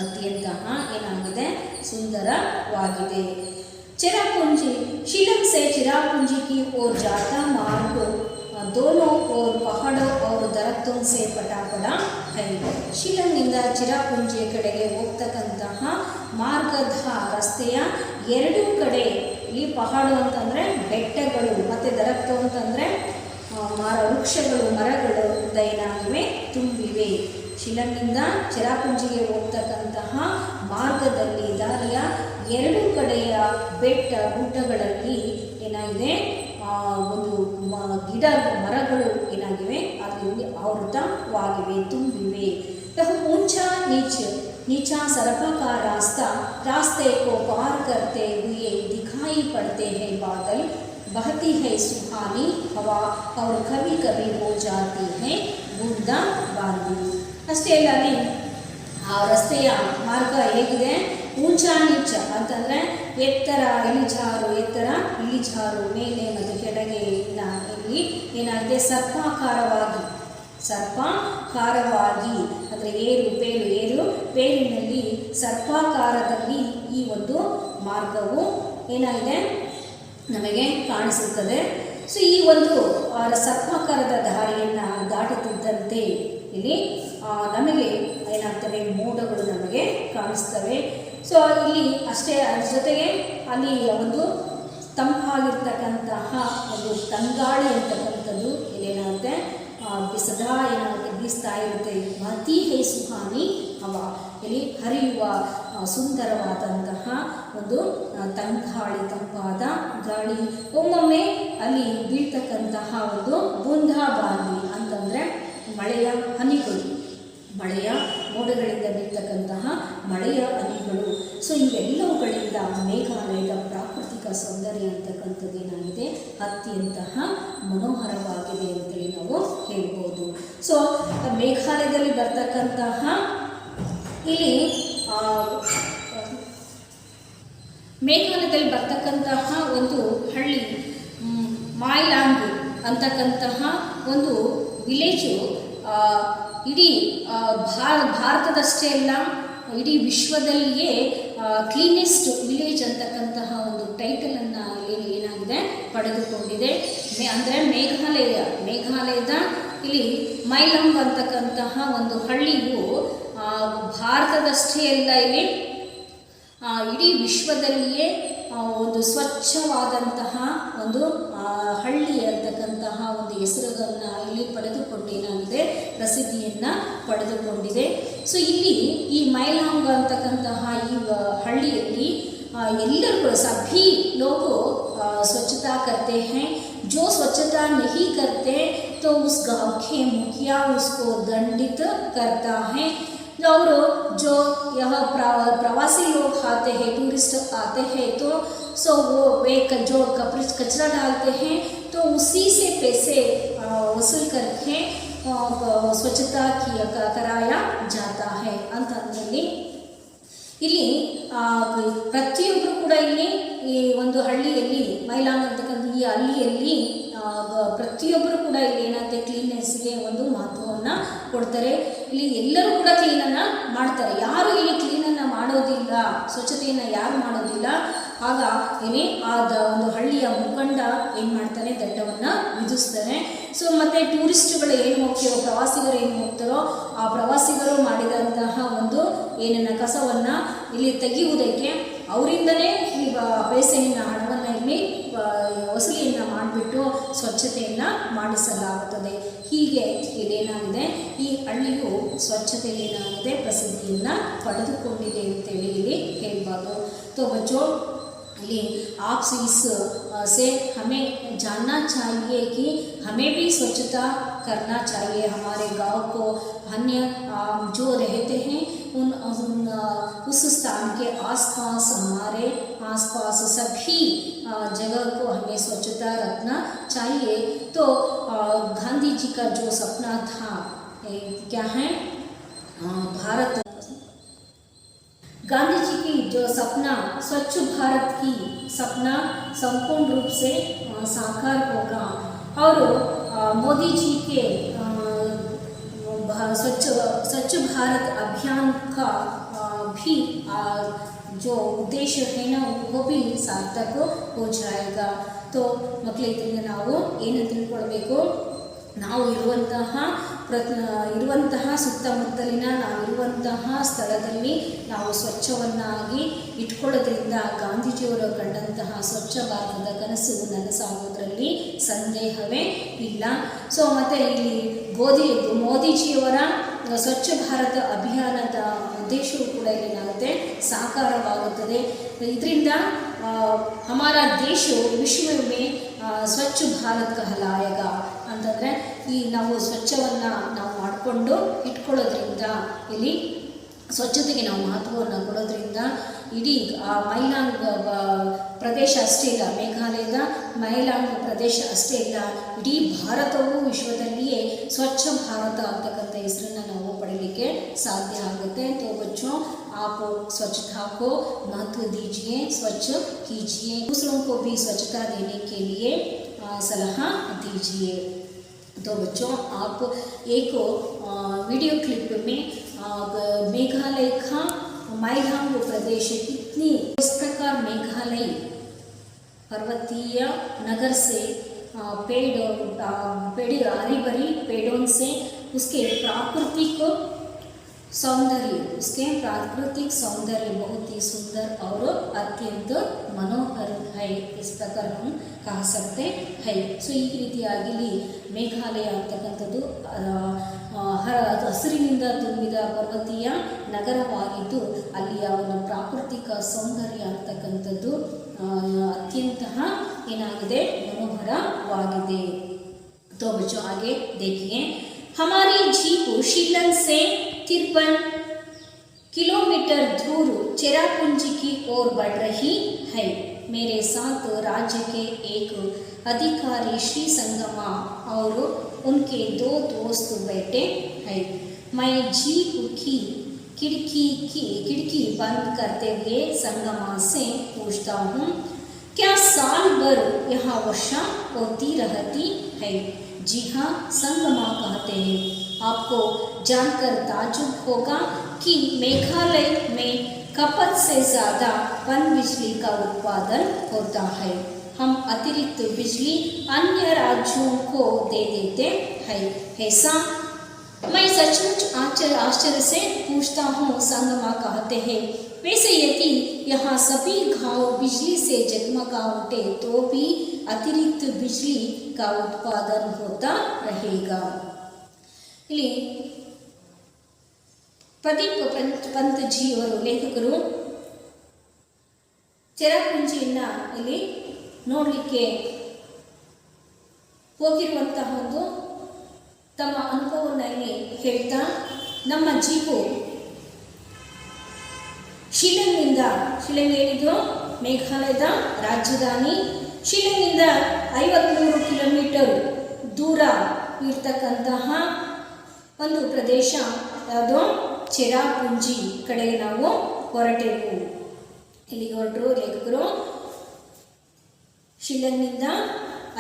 ಅತ್ಯಂತ ಏನಾಗಿದೆ, ಸುಂದರವಾಗಿದೆ. ಚಿರಾಪುಂಜಿ ಶಿಲಂಗ್ ಸೆ ಚಿರಾಪುಂಜಿ ಕಿ ಓರ್ ಜಾತಾ ಮಾರ್ಗ दोनों ओर पहाड़ों और दरख्तों से पटापड़ा है. ಶಿಲಂಗಿಂದ ಚಿರಾಪುಂಜಿಯ ಕಡೆಗೆ ಹೋಗ್ತಕ್ಕಂತಹ ಮಾರ್ಗದ ರಸ್ತೆಯ ಎರಡೂ ಕಡೆ ಈ ಪಹಾಡು ಅಂತಂದರೆ ಬೆಟ್ಟಗಳು ಮತ್ತು ದರಖ್ತು ಅಂತಂದರೆ ವೃಕ್ಷಗಳು, ಮರಗಳು ಏನಾಗಿವೆ, ತುಂಬಿವೆ. ಶಿಲಂಗಿಂದ ಚಿರಾಪುಂಜಿಗೆ ಹೋಗ್ತಕ್ಕಂತಹ ಮಾರ್ಗದಲ್ಲಿ ದಾರಿಯ ಎರಡೂ ಕಡೆಯ ಬೆಟ್ಟ ಗುಡ್ಡಗಳಲ್ಲಿ ಏನಾಗಿದೆ, ಒಂದು ಗಿಡ ಮರಗಳು ಏನಾಗಿವೆ, ಅದರಲ್ಲಿ ಆವೃತವಾಗಿವೆ, ತುಂಬಿವೆ. ऊंचा नीचा सड़कों का रास्ते को पार करते हुए दिखाई पड़ते हैं बादल, बहती है सुहानी हवा और कभी कभी हो जाती है बूंदाबांदी. ಅಷ್ಟೇ ಅಲ್ಲ, ಅಲ್ಲಿ ಆ ರಸ್ತೆಯ ಮಾರ್ಗ ಹೇಗಿದೆ, ಊಂಚಾ ನೀಚ ಅಂತಂದರೆ ಎತ್ತರ ಇಳಿಜಾರು, ಮೇಲೆ ಮತ್ತು ಕೆಳಗೆ ಇಲ್ಲಿ ಏನಾಗಿದೆ, ಸರ್ಪಾಕಾರವಾಗಿ ಅಂದರೆ ಏರು ಪೇರಿನಲ್ಲಿ ಸರ್ಪಾಕಾರದಲ್ಲಿ ಈ ಒಂದು ಮಾರ್ಗವು ಏನಾಗಿದೆ ನಮಗೆ ಕಾಣಿಸುತ್ತದೆ. ಸೊ ಈ ಒಂದು ಸರ್ಪಾಕಾರದ ದಾರಿಯನ್ನು ದಾಟುತ್ತಿದ್ದಂತೆ ಇಲ್ಲಿ ನಮಗೆ ಏನಾಗ್ತವೆ, ಮೋಡಗಳು ನಮಗೆ ಕಾಣಿಸ್ತವೆ. ಸೊ ಇಲ್ಲಿ ಅಷ್ಟೇ, ಅದ್ರ ಜೊತೆಗೆ ಅಲ್ಲಿ ಒಂದು ತಂಪಾಗಿರ್ತಕ್ಕಂತಹ ಒಂದು ತಂಗಾಳಿ ಅಂತಕ್ಕಂಥದ್ದು ಇಲ್ಲೇನಾಗುತ್ತೆ, ಸದಾ ಏನಾಗುತ್ತೆ, ಬೀಸ್ತಾ ಇರುತ್ತೆ. ಅತಿ ಹೈ ಸುಹಾನಿ ಹವಾ, ಇಲ್ಲಿ ಹರಿಯುವ ಸುಂದರವಾದಂತಹ ಒಂದು ತಂಪಾದ ಗಾಳಿ. ಒಮ್ಮೊಮ್ಮೆ ಅಲ್ಲಿ ಬೀಳ್ತಕ್ಕಂತಹ ಒಂದು ಬೂಂದಾಬಾಂದಿ ಅಂತಂದರೆ ಮಳೆಯ ಹನಿಗಳು, ಮಳೆಯ ಮೋಡಗಳಿಂದ ಬೀಳ್ತಕ್ಕಂತಹ ಮಳೆಯ ಹನಿಗಳು. ಸೊ ಇವೆಲ್ಲವುಗಳಿಂದ ಮೇಘಾಲಯದ ಪ್ರಾಕೃತಿಕ ಸೌಂದರ್ಯ ಅಂತಕ್ಕಂಥದ್ದು ಏನಾಗಿದೆ, ಅತ್ಯಂತ ಮನೋಹರವಾಗಿದೆ ಅಂತೇಳಿ ನಾವು ಹೇಳ್ಬೋದು. ಸೊ ಮೇಘಾಲಯದಲ್ಲಿ ಬರ್ತಕ್ಕಂತಹ ಇಲ್ಲಿ ಮೇಘಾಲಯದಲ್ಲಿ ಬರ್ತಕ್ಕಂತಹ ಒಂದು ಹಳ್ಳಿ ಮಾಯ್ಲಾಂಗ್ ಅಂತಕ್ಕಂತಹ ಒಂದು ವಿಲೇಜು ಇಡೀ ಭಾರತದಷ್ಟೇ ಅಲ್ಲ, ಇಡೀ ವಿಶ್ವದಲ್ಲಿಯೇ ಕ್ಲೀನೆಸ್ಟ್ ವಿಲೇಜ್ ಅಂತಕ್ಕಂತಹ ಒಂದು ಟೈಟಲನ್ನು ಇಲ್ಲಿ ಏನಾಗಿದೆ ಪಡೆದುಕೊಂಡಿದೆ. ಅಂದರೆ ಮೇಘಾಲಯದ ಇಲ್ಲಿ ಮೈಲಾಂಗ್ ಅಂತಕ್ಕಂತಹ ಒಂದು ಹಳ್ಳಿಯು ಭಾರತದಷ್ಟೇ ಅಲ್ಲ, ಇಲ್ಲಿ ಇಡೀ ವಿಶ್ವದಲ್ಲಿಯೇ ಒಂದು ಸ್ವಚ್ಛವಾದಂತಹ ಒಂದು ಹಳ್ಳಿ ಅಂತಕ್ಕಂತಹ ಒಂದು ಹೆಸರುಗಳನ್ನು ಇಲ್ಲಿ ಪಡೆದುಕೊಂಡೇನಾಗಿದೆ, ಪ್ರಸಿದ್ಧಿಯನ್ನು ಪಡೆದುಕೊಂಡಿದೆ. ಸೊ ಇಲ್ಲಿ ಈ ಮೈಲಾಂಗ್ ಅಂತಕ್ಕಂತಹ ಈ ಹಳ್ಳಿಯಲ್ಲಿ ಎಲ್ಲರೂ सभी लोग स्वच्छता करते हैं. जो स्वच्छता नहीं करते तो उस गांव के मुखिया उसको दंडित करता है. और जो यह प्रवासी लोग आते हैं, टूरिस्ट आते हैं, तो सो वे जो कचरा डालते हैं तो उसी से पैसे वसूल करके स्वच्छता कराया जाता है ಅಂತಂದಲ್ಲಿ ಇಲ್ಲಿ ಪ್ರತಿಯೊಬ್ಬರು ಕೂಡ ಇಲ್ಲಿ ಈ ಒಂದು ಹಳ್ಳಿಯಲ್ಲಿ ಮೈಲಾಂಗ್ ಅಂತಕ್ಕಂಥ ಈ ಹಳ್ಳಿಯಲ್ಲಿ ಪ್ರತಿಯೊಬ್ಬರು ಕೂಡ ಇಲ್ಲಿ ಏನಾಗುತ್ತೆ, ಕ್ಲೀನ್ನೆಸ್ಗೆ ಒಂದು ಮಹತ್ವವನ್ನು ಕೊಡ್ತಾರೆ. ಇಲ್ಲಿ ಎಲ್ಲರೂ ಕೂಡ ಕ್ಲೀನನ್ನು ಮಾಡ್ತಾರೆ. ಯಾರು ಇಲ್ಲಿ ಕ್ಲೀನನ್ನು ಮಾಡೋದಿಲ್ಲ, ಸ್ವಚ್ಛತೆಯನ್ನು ಯಾರು ಮಾಡೋದಿಲ್ಲ, ಆಗ ಏನೇ ಒಂದು ಹಳ್ಳಿಯ ಮುಖಂಡ ಏನು ಮಾಡ್ತಾರೆ, ದಂಡವನ್ನು ವಿಧಿಸ್ತಾರೆ. ಸೊ ಮತ್ತು ಟೂರಿಸ್ಟ್ಗಳು ಏನು ಹೋಗ್ತಾರೋ, ಪ್ರವಾಸಿಗರು ಏನು ಹೋಗ್ತಾರೋ, ಆ ಪ್ರವಾಸಿಗರು ಮಾಡಿದಂತಹ ಒಂದು ಏನನ್ನ ಕಸವನ್ನು ಇಲ್ಲಿ ತೆಗೆಯುವುದಕ್ಕೆ ಅವರಿಂದನೇ ಈ ಪೈಸೆಯನ್ನು ಹಣವನ್ನು ಇಲ್ಲಿ ವಸೂಲಿಯನ್ನು ಮಾಡಿಬಿಟ್ಟು ಸ್ವಚ್ಛತೆಯನ್ನು ಮಾಡಿಸಲಾಗುತ್ತದೆ. ಹೀಗೆ ಇಲ್ಲೇನಾಗಿದೆ, ಈ ಹಳ್ಳಿಯು ಸ್ವಚ್ಛತೆ ಏನಾಗಿದೆ, ಪ್ರಸಿದ್ಧಿಯನ್ನು ಪಡೆದುಕೊಂಡಿದೆ ಅಂತೇಳಿ ಇಲ್ಲಿ ಹೇಳ್ಬೋದು. तो बच्चों लिए आप से हमें जानना चाहिए कि हमें भी स्वच्छता करना चाहिए. हमारे गांव को अन्य जो रहते हैं उस स्थान के आसपास हमारे आसपास सभी जगह को हमें स्वच्छता रखना चाहिए। तो गांधी जी का जो सपना था क्या है, भारत, गांधी जी की जो सपना स्वच्छ भारत की सपना संपूर्ण रूप से साकार होगा और मोदी जी के स्वच्छ भारत अभियान का भी जो उद्देश्य है ना वो भी सार्थक हो जाएगा। तो ಮಕ್ಕಳೇ ಇದರಿಂದ ನಾವು ಏನು ತಿಳ್ಕೊಳ್ಬೇಕು, ನಾವು ಇರುವಂತಹ ಸುತ್ತಮುತ್ತಲಿನ ನಾವಿರುವಂತಹ ಸ್ಥಳದಲ್ಲಿ ನಾವು ಸ್ವಚ್ಛವನ್ನಾಗಿ ಇಟ್ಕೊಳ್ಳೋದ್ರಿಂದ ಗಾಂಧೀಜಿಯವರು ಕಂಡಂತಹ ಸ್ವಚ್ಛ ಭಾರತದ ಕನಸು ನನಸಾಗೋದ್ರಲ್ಲಿ ಸಂದೇಹವೇ ಇಲ್ಲ. ಸೊ ಮತ್ತು ಇಲ್ಲಿ ಮೋದಿಜಿಯವರ ಸ್ವಚ್ಛ ಭಾರತ ಅಭಿಯಾನದ ಉದ್ದೇಶವು ಕೂಡ ಏನಾಗುತ್ತೆ, ಸಾಕಾರವಾಗುತ್ತದೆ. ಇದರಿಂದ ಹಮಾರಾ ದೇಶ ವಿಶ್ವ ಮೇ ಸ್ವಚ್ಛ ಭಾರತ್ ಕಹಲಾಯೇಗಾ ಅಂತಂದರೆ ಈ ನಾವು ಸ್ವಚ್ಛವನ್ನು ನಾವು ಮಾಡಿಕೊಂಡು ಇಟ್ಕೊಳ್ಳೋದ್ರಿಂದ, ಇಲ್ಲಿ ಸ್ವಚ್ಛತೆಗೆ ನಾವು ಮಹತ್ವವನ್ನು ಕೊಡೋದ್ರಿಂದ ಇಡೀ ಮೈಲಾಂಗ್ ಪ್ರದೇಶ ಅಷ್ಟೇ ಇಲ್ಲ, ಮೇಘಾಲಯದ ಮೈಲಾಂಗ್ ಪ್ರದೇಶ ಅಷ್ಟೇ ಇಲ್ಲ, ಇಡೀ ಭಾರತವು ವಿಶ್ವದಲ್ಲಿಯೇ ಸ್ವಚ್ಛ ಭಾರತ ಅಂತಕ್ಕಂಥ ಹೆಸರನ್ನು ನಾವು ಪಡೀಲಿಕ್ಕೆ ಸಾಧ್ಯ ಆಗುತ್ತೆ. तो बच्चों आप स्वच्छता को महत्व दीजिए, स्वच्छ कीजिए, दूसरों को भी स्वच्छता देने के लिए सलाह दीजिए. तो बच्चों आप एक वीडियो क्लिप में मेघालय का मैलांग प्रदेश कितनी इस प्रकार मेघालय पर्वतीय नगर से पेड़ हरी भरी पेड़ों से उसके प्राकृतिक सौंदर्य बहुत ही सुंदर और अत्यंत मनोहर है, इस प्रकार हम कह सकते हैं. ಸೊ ಈ ರೀತಿಯಾಗಿ ಮೇಘಾಲಯ ಅಂತಕ್ಕಂಥದ್ದು ಹಸಿರಿನಿಂದ ತುಂಬಿದ ಪರ್ವತೀಯ ನಗರವಾಗಿದ್ದು ಅಲ್ಲಿಯ ಒಂದು ಪ್ರಾಕೃತಿಕ ಸೌಂದರ್ಯ ಅಂತಕ್ಕಂಥದ್ದು ಅತ್ಯಂತ ಏನಾಗಿದೆ, मनोहरवाಗಿದೆ. तो बच्चों आगे देखिए, हमारी जीप शिलंग से 53 किलोमीटर दूर चेरापूंजी की ओर बढ़ रही है. मेरे साथ राज्य के एक अधिकारी श्री संगमा और उनके 2 दोस्त बैठे हैं. मैं जीप की खिड़की बंद करते हुए संगमा से पूछता हूँ, क्या साल भर यहाँ वर्षा होती रहती है? जी हाँ, संगमा कहते हैं. आपको जानकर ताज्जुब होगा कि मेघालय में खपत से ज़्यादा पनबिजली का उत्पादन होता है. हम अतिरिक्त बिजली अन्य राज्यों को दे देते हैं. ऐसा मैं सचमुच आश्चर्य से पूछता हूँ, संगमा कहते हैं. वैसे यदि यहाँ सभी गाँव बिजली से जगमगा उठे तो भी अतिरिक्त बिजली का उत्पादन होता रहेगा. ಇಲ್ಲಿ ಪ್ರದೀಪ್ ಪಂತ್ಜಿಯವರು ಲೇಖಕರು ಚೆರಾಪುಂಜಿಯನ್ನು ಇಲ್ಲಿ ನೋಡಲಿಕ್ಕೆ ಹೋಗಿರುವಂತಹ ಒಂದು ತಮ್ಮ ಅನುಭವವನ್ನು ಇಲ್ಲಿ ಹೇಳ್ತಾ, ನಮ್ಮ ಜೀಪು ಶಿಲಾಂಗ್ನಿಂದ, ಶಿಲಾಂಗ್ ಏನಿದು ಮೇಘಾಲಯದ ರಾಜಧಾನಿ, ಶಿಲಾಂಗ್ನಿಂದ 53 ಕಿಲೋಮೀಟರ್ ದೂರ ಇರ್ತಕ್ಕಂತಹ ಒಂದು ಪ್ರದೇಶ ಯಾವುದೋ ಚೆರಾಪುಂಜಿ ಕಡೆಗೆ ನಾವು ಹೊರಟೆವು. ಇಲ್ಲಿಗೆ ಹೊರಟರು ಲೇಖಕರು. ಶಿಲಾಂಗ್ನಿಂದ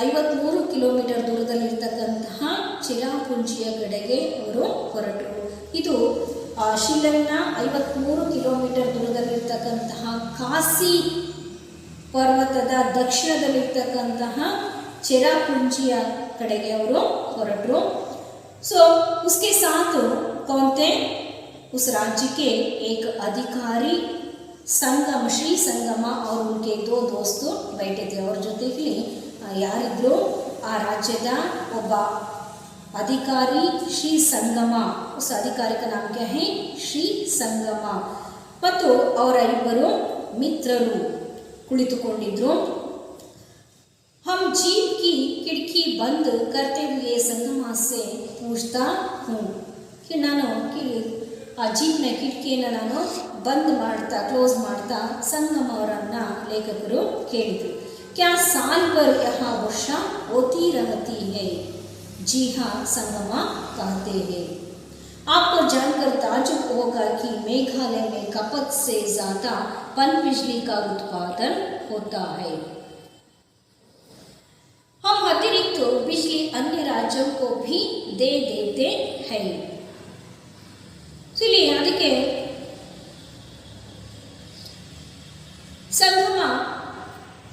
53 ಕಿಲೋಮೀಟರ್ ದೂರದಲ್ಲಿರ್ತಕ್ಕಂತಹ ಚೆರಾಪುಂಜಿಯ ಕಡೆಗೆ ಅವರು ಹೊರಟರು. ಇದು ಶಿಲಾಂಗ್ನ 53 ಕಿಲೋಮೀಟರ್ ದೂರದಲ್ಲಿರ್ತಕ್ಕಂತಹ ಕಾಸಿ ಪರ್ವತದ ದಕ್ಷಿಣದಲ್ಲಿರ್ತಕ್ಕಂತಹ ಚೆರಾಪುಂಜಿಯ ಕಡೆಗೆ ಅವರು ಹೊರಟರು. सो उसके साथ कौन थे, उस राज्य के एक अधिकारी संगम श्री संगमा और उनके 2 दोस्त बैठे थे. और ಜೊತೆಗೆ ಯಾರಿದ್ರು, ಆ ರಾಜ್ಯದ ಒಬ್ಬ अधिकारी श्री संगमा, उस अधिकारी का नाम क्या है, श्री संगमा, ಮತ್ತು ಅವರ ಇಬ್ಬರು ಮಿತ್ರರು ಕುಳಿತುಕೊಂಡಿದ್ರು. हम जीप की खिड़की बंद करते हुए संगमा से पूछता हूँ कि ನಾನು ಆ ಜೀಪ್ನ ಕಿಟಕಿಯನ್ನು ನಾನು ಬಂದ್ ಮಾಡ್ತಾ ಕ್ಲೋಸ್ ಮಾಡ್ತಾ ಸಂಗಮ್ ಅವರನ್ನು ಲೇಖಕರು ಕೇಳಿದರು. ಕ್ಯಾ ಸಾಲ್ ಭರ್ ಯಹಾ ವರ್ಷಾ ಹೋತಿ रहती है? जी हाँ, संगमा कहते हैं. आपको जानकर ताज्जुब होगा कि मेघालय में खपत से ज़्यादा पनबिजली का उत्पादन होता है. हम अतिरिक्त बिजली अन्य राज्यों को भी दे देते हैं. इसलिए ಅದಕ್ಕೆ संगमा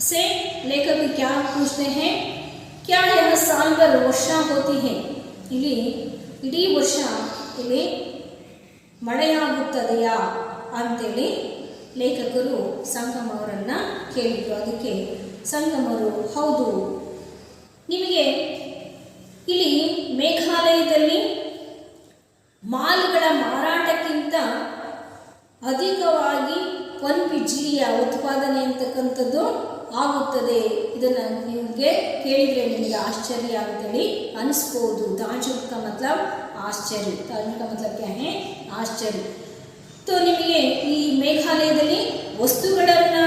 से लेखक क्या पूछते हैं, क्या यह साल भर वर्षा होती है? ಇಲ್ಲಿ ಇಡೀ ವರ್ಷ ಇಲ್ಲಿ ಮಳೆಯಾಗುತ್ತದೆಯಾ ಅಂತೇಳಿ ಲೇಖಕರು ಸಂಗಮ್ ಅವರನ್ನು ಕೇಳಿದರು. ಅದಕ್ಕೆ ಸಂಗಮ್ ಅವರು ಹೌದು, ನಿಮಗೆ ಇಲ್ಲಿ ಮೇಘಾಲಯದಲ್ಲಿ ಮಾಲ್ಗಳ ಮಾರಾಟಕ್ಕಿಂತ ಅಧಿಕವಾಗಿ ಪನ್ಬಿಜ್ಲಿಯ ಉತ್ಪಾದನೆ ಅಂತಕ್ಕಂಥದ್ದು ಆಗುತ್ತದೆ. ಇದನ್ನು ನಿಮಗೆ ಕೇಳಿದರೆ ನಿಮಗೆ ಆಶ್ಚರ್ಯ ಅಂತೇಳಿ ಅನಿಸ್ಬೋದು. ತಾಜುಬ್ ಕಾ ಮತ್ಲಬ್ ಆಶ್ಚರ್ಯ, ತಾಜುಬ್ ಕಾ ಮತ್ಲಬ್ ಕ್ಯಾ ಹೈ? ಆಶ್ಚರ್ಯ. ತೋ ನಿಮಗೆ ಈ ಮೇಘಾಲಯದಲ್ಲಿ ವಸ್ತುಗಳನ್ನು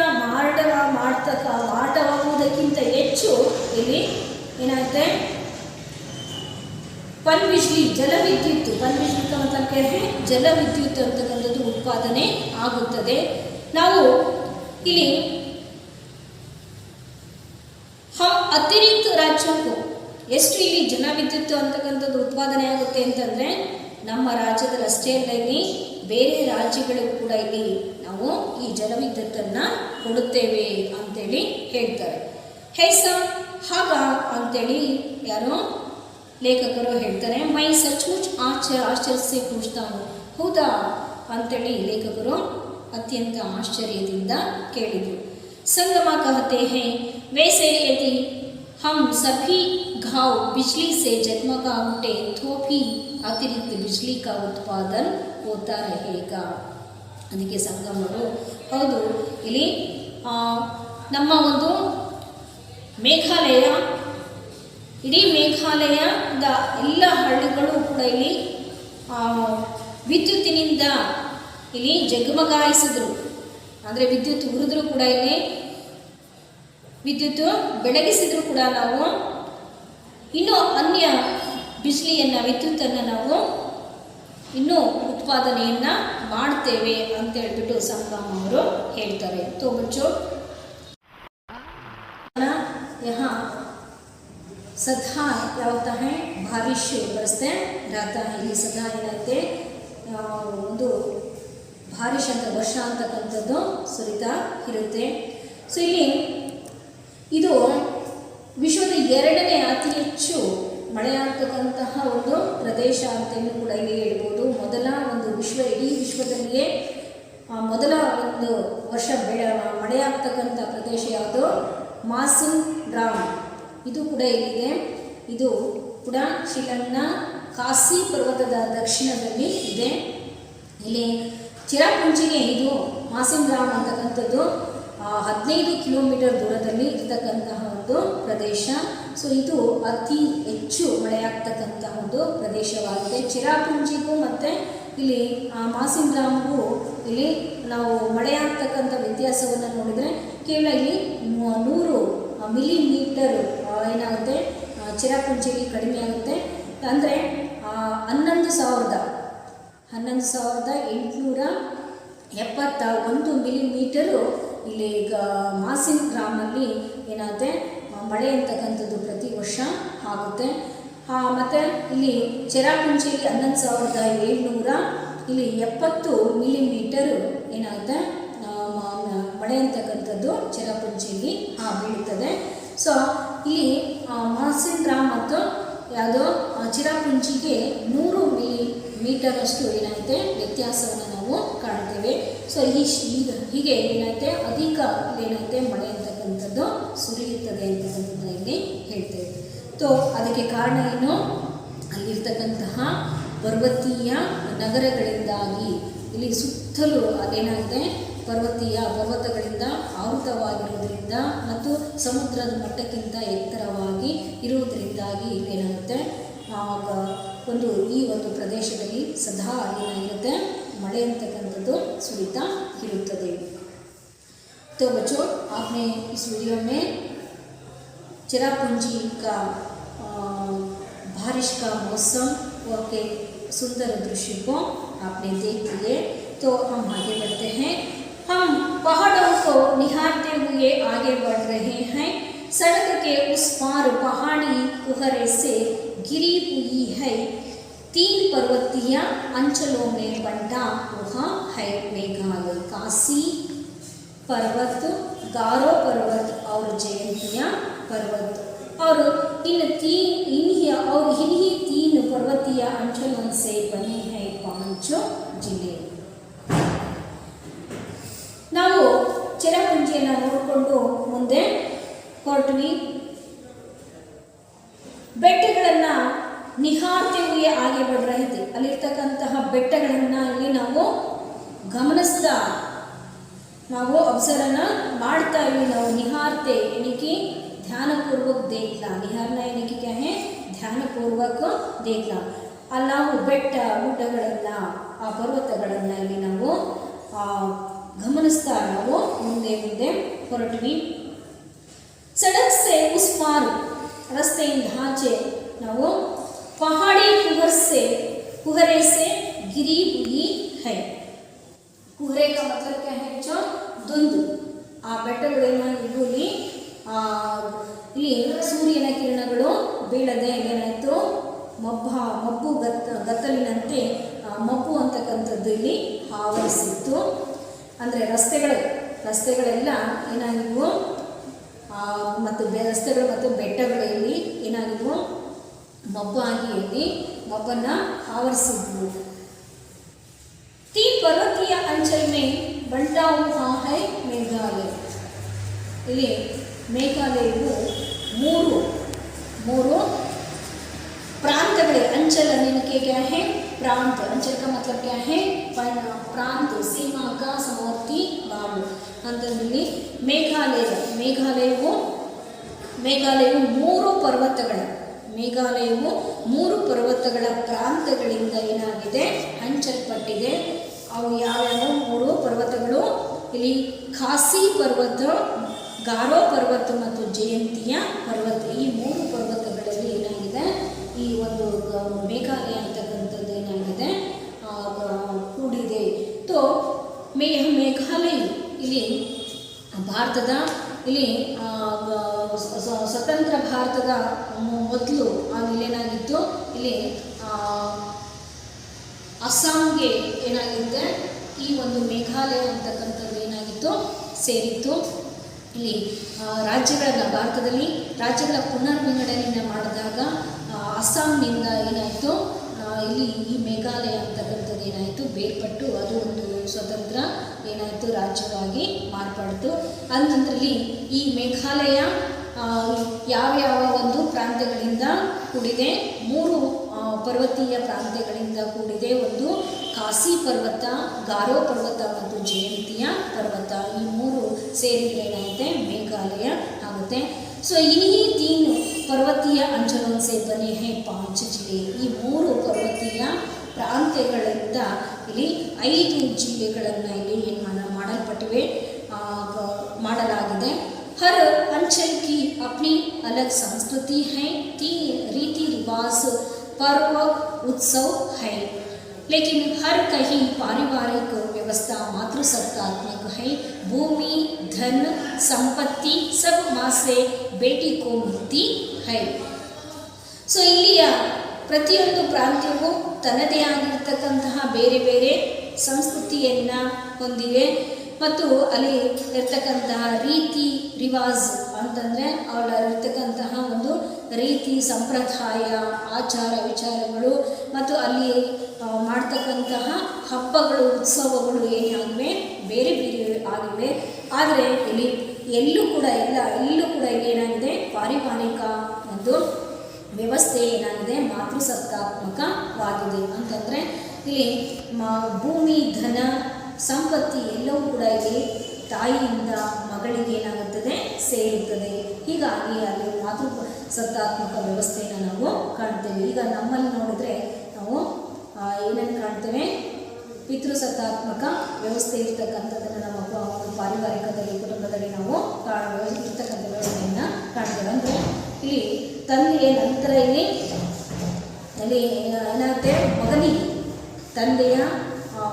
ಮಾರಾಟವಾಗುವುದಕ್ಕಿಂತ ಹೆಚ್ಚು ಇಲ್ಲಿ ಏನಾಗುತ್ತೆ, ಪನ್ಬಿಜ್ಲಿ ಜಲವಿದ್ಯುತ್, ಪನ್ಬಿಜ್ಲಿ ಕಾ ಮತ್ಲಬ್ ಕ್ಯಾ ಹೈ? ಜಲವಿದ್ಯುತ್ ಅಂತಕ್ಕಂಥದ್ದು ಉತ್ಪಾದನೆ ಆಗುತ್ತದೆ. ನಾವು ಇಲ್ಲಿ ಅತಿರಿಕ್ತ ರಾಜ್ಯಕ್ಕೂ ಎಷ್ಟು ಇಲ್ಲಿ ಜಲವಿದ್ಯುತ್ ಅಂತಕ್ಕಂಥದ್ದು ಉತ್ಪಾದನೆ ಆಗುತ್ತೆ ಅಂತಂದರೆ ನಮ್ಮ ರಾಜ್ಯದಲ್ಲಿ ಅಷ್ಟೇ ಅಲ್ಲ, ಇಲ್ಲಿ ಬೇರೆ ರಾಜ್ಯಗಳಿಗೂ ಕೂಡ ಇಲ್ಲಿ ನಾವು ಈ ಜಲವಿದ್ಯುತ್ತನ್ನು ಕೊಡುತ್ತೇವೆ ಅಂತೇಳಿ ಹೇಳ್ತಾರೆ. ಹೇಸ ಹಾಗ ಅಂತೇಳಿ ಯಾರೋ ಲೇಖಕರು ಹೇಳ್ತಾರೆ. ಮೈ ಸಚ್ಮುಚ್ ಆಶ್ಚರ್ಯ ಪೂಜ್ತಾ ಹೂಂ, ಹೌದಾ ಅಂತೇಳಿ ಲೇಖಕರು ಅತ್ಯಂತ ಆಶ್ಚರ್ಯದಿಂದ ಕೇಳಿದರು. संगमा कहते हैं, वैसे यदि हम सभी गांव बिजली से जगमगा उठे तो भी अतिरिक्त बिजली का उत्पादन होता रहेगा. ಅದಕ್ಕೆ ಸಂಗಮ್ ಅವರು ಹೌದು, ಇಲ್ಲಿ ನಮ್ಮ ಒಂದು ಮೇಘಾಲಯ, ಇಡೀ ಮೇಘಾಲಯದ ಎಲ್ಲ ಹಳ್ಳಿಗಳು ಕೂಡ ಇಲ್ಲಿ ವಿದ್ಯುತ್ತಿನಿಂದ ಇಲ್ಲಿ ಜಗಮಗಾಯಿಸಿದ್ರು. ಅಂದರೆ ವಿದ್ಯುತ್ ಉರಿದ್ರೂ ಕೂಡ ಇಲ್ಲಿ ವಿದ್ಯುತ್ ಬೆಳಗಿಸಿದ್ರು ಕೂಡ ನಾವು ಇನ್ನೂ ಅನ್ಯ ಬಿಸಿಲಿಯನ್ನು ವಿದ್ಯುತ್ತನ್ನು ನಾವು ಇನ್ನೂ ಉತ್ಪಾದನೆಯನ್ನು ಮಾಡ್ತೇವೆ ಅಂತ ಹೇಳ್ಬಿಟ್ಟು ಸಂಗಮ್ ಅವರು ಹೇಳ್ತಾರೆ. ತೋ ಬಚ್ಚೋ यहाँ सदा क्या होता है, बारिश बरसते रहता है. ಇಲ್ಲಿ ಸದಾ ಏನಾಗುತ್ತೆ, ಒಂದು ಬಾರಿಶ್ ಅಂತ ವರ್ಷ ಅಂತಕ್ಕಂಥದ್ದು ಸುರಿತಾ ಇರುತ್ತೆ. ಸೊ ಇಲ್ಲಿ ಇದು ವಿಶ್ವದ 2ನೇ ಅತಿ ಹೆಚ್ಚು ಮಳೆಯಾಗ್ತಕ್ಕಂತಹ ಒಂದು ಪ್ರದೇಶ ಅಂತಲೂ ಕೂಡ ಇಲ್ಲಿ ಹೇಳ್ಬೋದು. ಮೊದಲ ಒಂದು ಇಡೀ ವಿಶ್ವದಲ್ಲಿಯೇ ಮೊದಲ ಒಂದು ವರ್ಷ ಮಳೆಯಾಗ್ತಕ್ಕಂಥ ಪ್ರದೇಶ ಯಾವುದು? ಮಾಸಿನ್ ರಾಮ್, ಇದು ಕೂಡ ಇಲ್ಲಿದೆ. ಇದು ಕೂಡ ಶಿಲಂಗ್ನ ಕಾಸಿ ಪರ್ವತದ ದಕ್ಷಿಣದಲ್ಲಿ ಇದೆ. ಇಲ್ಲಿ ಚಿರಾಪುಂಜಿಗೆ ಇದು ಮಾಸಿನ್ ರಾಮ್ ಅಂತಕ್ಕಂಥದ್ದು 15 ಕಿಲೋಮೀಟರ್ ದೂರದಲ್ಲಿ ಇರ್ತಕ್ಕಂತಹ ಒಂದು ಪ್ರದೇಶ. ಸೊ ಇದು ಅತಿ ಹೆಚ್ಚು ಮಳೆಯಾಗ್ತಕ್ಕಂತಹ ಒಂದು ಪ್ರದೇಶವಾಗಿದೆ. ಚಿರಾಪುಂಜಿಗೂ ಮತ್ತು ಇಲ್ಲಿ ಮಾಸಿನ್ ರಾಮ್ಗೂ ಇಲ್ಲಿ ನಾವು ಮಳೆಯಾಗ್ತಕ್ಕಂಥ ವ್ಯತ್ಯಾಸವನ್ನು ನೋಡಿದರೆ ಕೇವಲ ಇಲ್ಲಿ 100 ಮಿಲಿಮೀಟರ್ ಏನಾಗುತ್ತೆ, ಚಿರಾಪುಂಜಿಗೆ ಕಡಿಮೆ ಆಗುತ್ತೆ. ಅಂದರೆ 11,871 ಮಿಲಿಮೀಟರು ಇಲ್ಲಿ ಮಾಸಿನ್ ರಾಮಲ್ಲಿ ಏನಾಗುತ್ತೆ ಮಳೆ ಅಂತಕ್ಕಂಥದ್ದು ಪ್ರತಿ ವರ್ಷ ಆಗುತ್ತೆ. ಮತ್ತು ಇಲ್ಲಿ ಚಿರಾಪುಂಜಿಯಲ್ಲಿ 11,700, ಇಲ್ಲಿ 70 ಮಿಲಿಮೀಟರು ಏನಾಗುತ್ತೆ ಮಳೆ ಅಂತಕ್ಕಂಥದ್ದು ಚಿರಾಪುಂಜಿಯಲ್ಲಿ ಬೀಳುತ್ತದೆ. ಸೊ ಇಲ್ಲಿ ಮಾಸಿನ್ ರಾಮ್ ಮತ್ತು ಯಾವುದೋ ಚಿರಾಪುಂಜಿಗೆ 100 ಮಿಲಿಮೀಟರ್ ಅಷ್ಟು ಏನಾಗುತ್ತೆ ವ್ಯತ್ಯಾಸವನ್ನು ನಾವು ಕಾಣ್ತೇವೆ. ಸೊ ಹೀಗೆ ಏನಾಗುತ್ತೆ ಅಧಿಕ ಏನಾಗುತ್ತೆ ಮಳೆ ಅಂತಕ್ಕಂಥದ್ದು ಸುರಿಯುತ್ತದೆ ಅಂತಕ್ಕಂಥದ್ದು ಇಲ್ಲಿ ಹೇಳ್ತೇವೆ. ಸೊ ಅದಕ್ಕೆ ಕಾರಣ ಏನು, ಅಲ್ಲಿರ್ತಕ್ಕಂತಹ ಪರ್ವತೀಯ ನಗರಗಳಿಂದಾಗಿ ಇಲ್ಲಿ ಸುತ್ತಲೂ ಅದೇನಾಗಿದೆ ಪರ್ವತಗಳಿಂದ ಆವೃತವಾಗಿರುವುದರಿಂದ ಮತ್ತು ಸಮುದ್ರದ ಮಟ್ಟಕ್ಕಿಂತ ಎತ್ತರವಾಗಿ ಇರುವುದರಿಂದಾಗಿ ಏನಾಗುತ್ತೆ ಈ ಒಂದು ಪ್ರದೇಶದಲ್ಲಿ ಸದಾ ಏನಾಗಿರುತ್ತೆ ಮಳೆ ಅಂತಕ್ಕಂಥದ್ದು ಸುರಿತಾ ಇರುತ್ತದೆ. तो बच्चों, आपने इस वीडियो में चिरापुंजी का बारिश का मौसम के सुंदर दृश्य को आपने देख लिए. तो हम आगे बढ़ते हैं. हम पहाड़ों को निहारते हुए आगे बढ़ रहे हैं. सड़क के उस पार पहाड़ी कुहरे से घिरी हुई है. 3 पर्वतीय अंचलों में बंटा हुआ है मेघालय. काशी पर्वत, गारो पर्वत और जयंतिया पर्वत. और इन्हीं 3 पर्वतीय अंचलों से बने हैं 5 जिले. ನಾವು ಚಿರಾಪುಂಜಿಯನ್ನು ನೋಡಿಕೊಂಡು ಮುಂದೆ ಹೊರಟ್ವಿ. ಬೆಟ್ಟಗಳನ್ನು ನಿಹಾರ್ತೆ ಹುಯೆ ಆಗೆ ಬಡ್ ರಹೆ ಥೆ. ಅಲ್ಲಿರ್ತಕ್ಕಂತಹ ಬೆಟ್ಟಗಳನ್ನು ಇಲ್ಲಿ ನಾವು ಗಮನಿಸ್ತಾ ನಾವು ಅಬ್ಸರ್ವನ್ನ ಮಾಡ್ತಾ ಇದ್ವಿ. ನಾವು ನಿಹಾರ್ತೆ ಏನಕ್ಕೆ ಧ್ಯಾನಪೂರ್ವಕ देखना. निहारना यानी कि क्या है? ಧ್ಯಾನಪೂರ್ವಕ देखना. ಅಲ್ಲಿ ನಾವು ಬೆಟ್ಟ ಗುಡ್ಡಗಳನ್ನು ಆ ಪರ್ವತಗಳನ್ನು ಇಲ್ಲಿ ನಾವು ಗಮನಿಸ್ತಾ ನಾವು ಮುಂದೆ ಹೊರಟ್ವಿ. ಸಡಕ್ ಸೆ ಉಸ್ ಪಾರ್, ರಸ್ತೆಯಿಂದ ಆಚೆ ನಾವು ಪಹಾಡಿ कुहरे से घिरी हुई है. कुहरे का मतलब क्या है बच्चों? धुंध. ಆ ಬೆಟ್ಟಗಳೇನಾಗಿದ್ದು ಇಲ್ಲಿ ಸೂರ್ಯನ ಕಿರಣಗಳು ಬೀಳದೆ ಏನಾಯಿತು, ಮಬ್ಬು ಗತ್ತಲಿನಂತೆ ಮಬ್ಬು ಅಂತಕ್ಕಂಥದ್ದು ಇಲ್ಲಿ ಆವರಿಸಿತ್ತು. ಅಂದರೆ ರಸ್ತೆಗಳೆಲ್ಲ ಏನಾಗಿದ್ವು, ಮತ್ತು ರಸ್ತೆಗಳು ಮತ್ತು ಬೆಟ್ಟಗಳಲ್ಲಿ ಏನಾಗಿದ್ವು, ಮಬ್ಬಾಗಿ ಇಲ್ಲಿ ಮಬ್ಬನ್ನು ಆವರಿಸಿದ್ವು. 3 पर्वतीय अंचल में बंटा हुआ है मेघालय. ಇಲ್ಲಿ ಮೇಘಾಲಯವು ಮೂರು ಪ್ರಾಂತಗಳಿವೆ. अंचल यानी कि क्या है? प्रांत. अंचल का मतलब क्या है? प्रांत, सीमा का समवर्ती भाग ಅಂತಂದ್ರೆ ಮೇಘಾಲಯವು 3 ಪರ್ವತಗಳ ಪ್ರಾಂತಗಳಿಂದ ಏನಾಗಿದೆ, ಹಂಚಲ್ಪಟ್ಟಿದೆ. ಅವು ಯಾವ್ಯಾವ 3 ಪರ್ವತಗಳು? ಇಲ್ಲಿ ಖಾಸಿ ಪರ್ವತ, ಗಾರೋ ಪರ್ವತ ಮತ್ತು ಜಯಂತಿಯ ಪರ್ವತ. ಈ 3 ಪರ್ವತಗಳಲ್ಲಿ ಏನಾಗಿದೆ, ಈ ಒಂದು ಮೇಘಾಲಯ ಅಂತಕ್ಕಂಥದ್ದು ಏನಾಗಿದೆ ಕೂಡಿದೆ. ತೋ ಮೇಘಾಲಯ ಇಲ್ಲಿ ಭಾರತದ ಸ್ವತಂತ್ರ ಭಾರತದ ಮೊದಲು ಇಲ್ಲೇನಾಗಿತ್ತು, ಇಲ್ಲಿ ಅಸ್ಸಾಂಗೆ ಏನಾಗಿದೆ ಈ ಒಂದು ಮೇಘಾಲಯ ಅಂತಕ್ಕಂಥದ್ದು ಏನಾಗಿತ್ತು ಸೇರಿತ್ತು. ಇಲ್ಲಿ ಭಾರತದಲ್ಲಿ ರಾಜ್ಯಗಳ ಪುನರ್ವಿಂಗಡಣೆಯನ್ನು ಮಾಡಿದಾಗ ಅಸ್ಸಾಂನಿಂದ ಏನಾಯಿತು, ಇಲ್ಲಿ ಈ ಮೇಘಾಲಯ ಅಂತಕ್ಕಂಥದ್ದು ಏನಾಯಿತು ಬೇರ್ಪಟ್ಟು ಅದು ಒಂದು ಸ್ವತಂತ್ರ ಏನಾಯಿತು ರಾಜ್ಯವಾಗಿ ಮಾರ್ಪಡ್ತು. ಅಂಥದ್ರಲ್ಲಿ ಈ ಮೇಘಾಲಯ ಯಾವ್ಯಾವ ಒಂದು ಪ್ರಾಂತ್ಯಗಳಿಂದ ಕೂಡಿದೆ? 3 ಪರ್ವತೀಯ ಪ್ರಾಂತ್ಯಗಳಿಂದ ಕೂಡಿದೆ. ಒಂದು ಖಾಸಿ ಪರ್ವತ, ಗಾರೋ ಪರ್ವತ ಮತ್ತು ಜಯಂತಿಯ ಪರ್ವತ. ಈ 3 ಸೇರಿದರೆ ಏನಾಗುತ್ತೆ ಮೇಘಾಲಯ ಆಗುತ್ತೆ. ಸೊ इन्हीं 3 पर्वतीय अंचलों से बने हैं 5 जिले. ಈ 3 ಪರ್ವತೀಯ ಪ್ರಾಂತ್ಯಗಳಿಂದ ಇಲ್ಲಿ 5 ಜಿಲ್ಲೆಗಳನ್ನು ಇಲ್ಲಿ ಏನು ಮಾಡಲ್ಪಟ್ಟಿವೆ, ಮಾಡಲಾಗಿದೆ. हर अंचल की अपनी अलग संस्कृति है, 3 रीति रिवाज, पर्व, उत्सव है. लेकिन हर कहीं पारिवारिक व्यवस्था मातृसत्तात्मक है. भूमि, धन, संपत्ति सब माँ से बेटी को मिलती है. ಸೊ ಇಲ್ಲಿಯ ಪ್ರತಿಯೊಂದು ಪ್ರಾಂತ್ಯವೂ ತನ್ನದೇ ಆಗಿರ್ತಕ್ಕಂತಹ ಬೇರೆ ಬೇರೆ ಸಂಸ್ಕೃತಿಯನ್ನು ಹೊಂದಿವೆ. ಮತ್ತು ಅಲ್ಲಿ ಇರ್ತಕ್ಕಂತಹ ರೀತಿ ರಿವಾಜ್ ಅಂತಂದರೆ ಅವರಲ್ಲಿರ್ತಕ್ಕಂತಹ ಒಂದು ರೀತಿ ಸಂಪ್ರದಾಯ, ಆಚಾರ ವಿಚಾರಗಳು ಮತ್ತು ಅಲ್ಲಿ ಮಾಡ್ತಕ್ಕಂತಹ ಹಬ್ಬಗಳು, ಉತ್ಸವಗಳು ಏನಾಗಿವೆ ಬೇರೆ ಬೇರೆ ಆಗಿವೆ. ಆದರೆ ಎಲ್ಲೂ ಕೂಡ ಇಲ್ಲಿ ಏನಾಗಿದೆ ಪಾರಿವಾರಿಕ ಒಂದು ವ್ಯವಸ್ಥೆ ಏನಾಗಿದೆ ಮಾತೃಸತ್ತಾತ್ಮಕವಾಗಿದೆ. ಅಂತಂದರೆ ಇಲ್ಲಿ ಭೂಮಿ, ಧನ, ಸಂಪತ್ತಿ ಎಲ್ಲವೂ ಕೂಡ ಇಲ್ಲಿ ತಾಯಿಯಿಂದ ಮಗಳಿಗೆ ಏನಾಗುತ್ತದೆ ಸೇರುತ್ತದೆ. ಹೀಗಾಗಿ ಅಲ್ಲಿ ಮಾತೃಸತ್ತಾತ್ಮಕ ವ್ಯವಸ್ಥೆಯನ್ನು ನಾವು ಕಾಣ್ತೇವೆ. ಈಗ ನಮ್ಮಲ್ಲಿ ನೋಡಿದ್ರೆ ನಾವು ಏನನ್ನು ಕಾಣ್ತೇವೆ, ಪಿತೃಸತ್ತಾತ್ಮಕ ವ್ಯವಸ್ಥೆ ಇರ್ತಕ್ಕಂಥದ್ದನ್ನು ನಮ್ಮ ಪಾರಿವಾರಿಕದಲ್ಲಿ ಕುಟುಂಬದಲ್ಲಿ ನಾವು ಇರ್ತಕ್ಕಂಥ ವ್ಯವಸ್ಥೆಯನ್ನು ಕಾಣ್ತೇವೆ. ಅಂದರೆ ಇಲ್ಲಿ ತಂದೆಯ ನಂತರ ಇಲ್ಲಿ ಏನಾಗುತ್ತೆ, ಮಗನಿಗೆ ತಂದೆಯ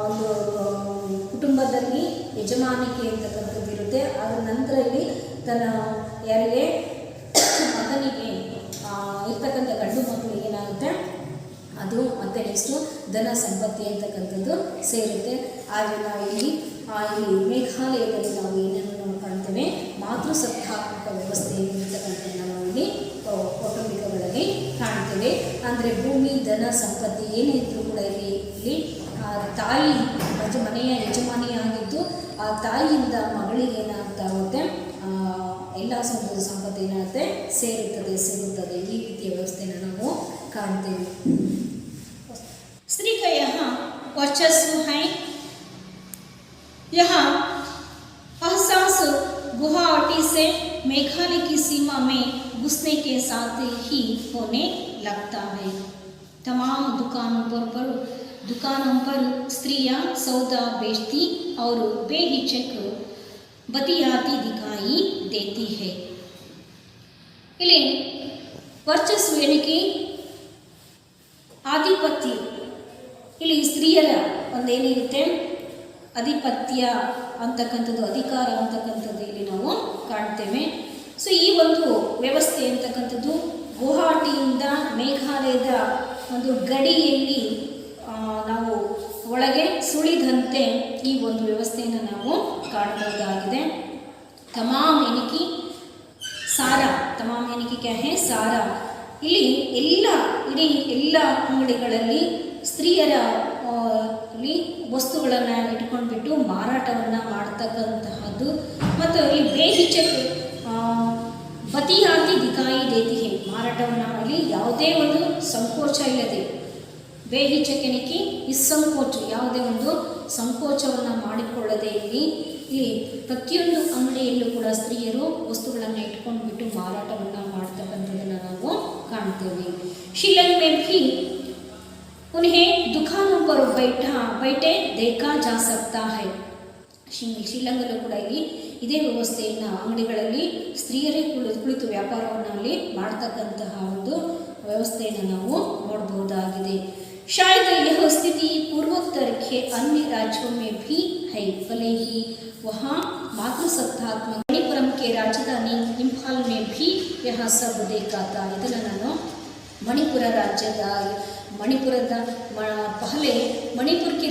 ಒಂದು ಕುಟುಂಬದಲ್ಲಿ ಯಜಮಾನಿಕೆ ಅಂತಕ್ಕಂಥದ್ದು ಇರುತ್ತೆ. ಅದರ ನಂತರ ಇಲ್ಲಿ ತನ್ನ ಯಾರಿಗೆ ಮಗನಿಗೆ ಇರ್ತಕ್ಕಂಥ ಗಂಡು ಮಕ್ಕಳಿಗೆ ಏನಾಗುತ್ತೆ, ಅದು ಮತ್ತೆ ನೆಕ್ಸ್ಟು ಧನ ಸಂಪತ್ತಿ ಅಂತಕ್ಕಂಥದ್ದು ಸೇರುತ್ತೆ. ಆದರೆ ನಾವು ಇಲ್ಲಿ ಮೇಘಾಲಯದಲ್ಲಿ ನಾವು ಏನನ್ನು ಕಾಣ್ತೇವೆ, ಮಾತೃಸತ್ತಾತ್ಮಕ ವ್ಯವಸ್ಥೆ ಇರ್ತಕ್ಕಂಥದ್ದನ್ನು ನಾವು ಇಲ್ಲಿ ಕೌಟುಂಬಿಕಗಳಲ್ಲಿ ಕಾಣ್ತೇವೆ. ಅಂದರೆ ಭೂಮಿ ಧನ ಸಂಪತ್ತಿ ಏನೇ ಇದ್ದರೂ ಕೂಡ ಇಲ್ಲಿ ತಾಯಿ ಮನೆಯ ಯಜಮಾನಿಯಾಗಿದ್ದು ಆ ತಾಯಿಯಿಂದ ಮಗಳಿಗೆ ಏನಾಗ್ತಾ ಹೋಗುತ್ತೆ, ಎಲ್ಲ ಸಂಪತ್ತು ಏನಾಗುತ್ತೆ ಸಿಗುತ್ತದೆ. ಈ ರೀತಿಯ ವ್ಯವಸ್ಥೆಯನ್ನು ನಾವು ಕಾಣ್ತೇವೆ. स्त्री का यहाँ वर्चस्व है, यहाँ एहसास गुवाहाटी से मेघालय की सीमा में घुसने के साथ ही होने लगता है. तमाम दुकानों पर स्त्रियां सौदा बेचती और बेहिचक बतियाती दिखाई देती है. ಇಲ್ಲಿ ವರ್ಚಸ್ಸು ಏನಕ್ಕೆ ಆಧಿಪತ್ಯ, ಇಲ್ಲಿ ಸ್ತ್ರೀಯರ ಒಂದೇನಿರುತ್ತೆ ಆಧಿಪತ್ಯ ಅಂತಕ್ಕಂಥದ್ದು, ಅಧಿಕಾರ ಅಂತಕ್ಕಂಥದ್ದು ಇಲ್ಲಿ ನಾವು ಕಾಣ್ತೇವೆ. ಸೊ ಈ ಒಂದು ವ್ಯವಸ್ಥೆ ಅಂತಕ್ಕಂಥದ್ದು ಗುವಾಹಟಿಯಿಂದ ಮೇಘಾಲಯದ ಒಂದು ಗಡಿಯಲ್ಲಿ ನಾವು ಒಳಗೆ ಸುಳಿದಂತೆ ಈ ಒಂದು ವ್ಯವಸ್ಥೆಯನ್ನು ನಾವು ಕಾಣಬಹುದಾಗಿದೆ. ತಮಾಮ್ ಏನಕ್ಕೆ ಕ್ಯಾ ಹೇ ಸಾರಾ, ಇಲ್ಲಿ ಇಡೀ ಎಲ್ಲ ಅಂಗಡಿಗಳಲ್ಲಿ ಸ್ತ್ರೀಯರ ವಸ್ತುಗಳನ್ನು ಇಟ್ಕೊಂಡ್ಬಿಟ್ಟು ಮಾರಾಟವನ್ನು ಮಾಡ್ತಕ್ಕಂತಹದ್ದು. ಮತ್ತು ಇಲ್ಲಿ ಬೇಹಿಚಕ್ ಬತಿಯಾತಿ ದಿಕಾಯಿ ದೇತಿ ಹೇ, ಮಾರಾಟವನ್ನು ಅಲ್ಲಿ ಯಾವುದೇ ಒಂದು ಸಂಕೋಚ ಇಲ್ಲದೆ, ಬೇಹಿಚಕನಿಕೆ ನಿಸ್ಸಂಕೋಚ, ಯಾವುದೇ ಒಂದು ಸಂಕೋಚವನ್ನು ಮಾಡಿಕೊಳ್ಳದೆ ಇಲ್ಲಿ ಪ್ರತಿಯೊಂದು ಅಂಗಡಿಯಲ್ಲೂ ಕೂಡ ಸ್ತ್ರೀಯರು ವಸ್ತುಗಳನ್ನು ಇಟ್ಕೊಂಡ್ಬಿಟ್ಟು ಮಾರಾಟವನ್ನು ಮಾಡ್ತಕ್ಕಂಥದ್ದನ್ನು ನಾವು ಕಾಣ್ತೇವೆ. ಶಿಲಂಗ್ में भी उन्हें दुकानों पर बैठे देखा जा सकता है. ಶಿಲಂಗಲ್ಲೂ ಕೂಡ ಇಲ್ಲಿ ಇದೇ ವ್ಯವಸ್ಥೆಯನ್ನು ಅಂಗಡಿಗಳಲ್ಲಿ ಸ್ತ್ರೀಯರೇ ಕುಳಿತು ವ್ಯಾಪಾರವನ್ನು ಅಲ್ಲಿ ಮಾಡ್ತಕ್ಕಂತಹ ಒಂದು ವ್ಯವಸ್ಥೆಯನ್ನು ನಾವು ನೋಡಬಹುದಾಗಿದೆ. शायद यह स्थिति पूर्वोत्तर के अन्य राज्यों में भी है, भले ही वहाँ मातृसत्तात्मक मणिपुरम के राजधानी इंफाल में भी यह सब देखा था. ಇದನ್ನು ನಾನು ಮಣಿಪುರದ ಪಹಲೆ ಮಣಿಪುರಕ್ಕೆ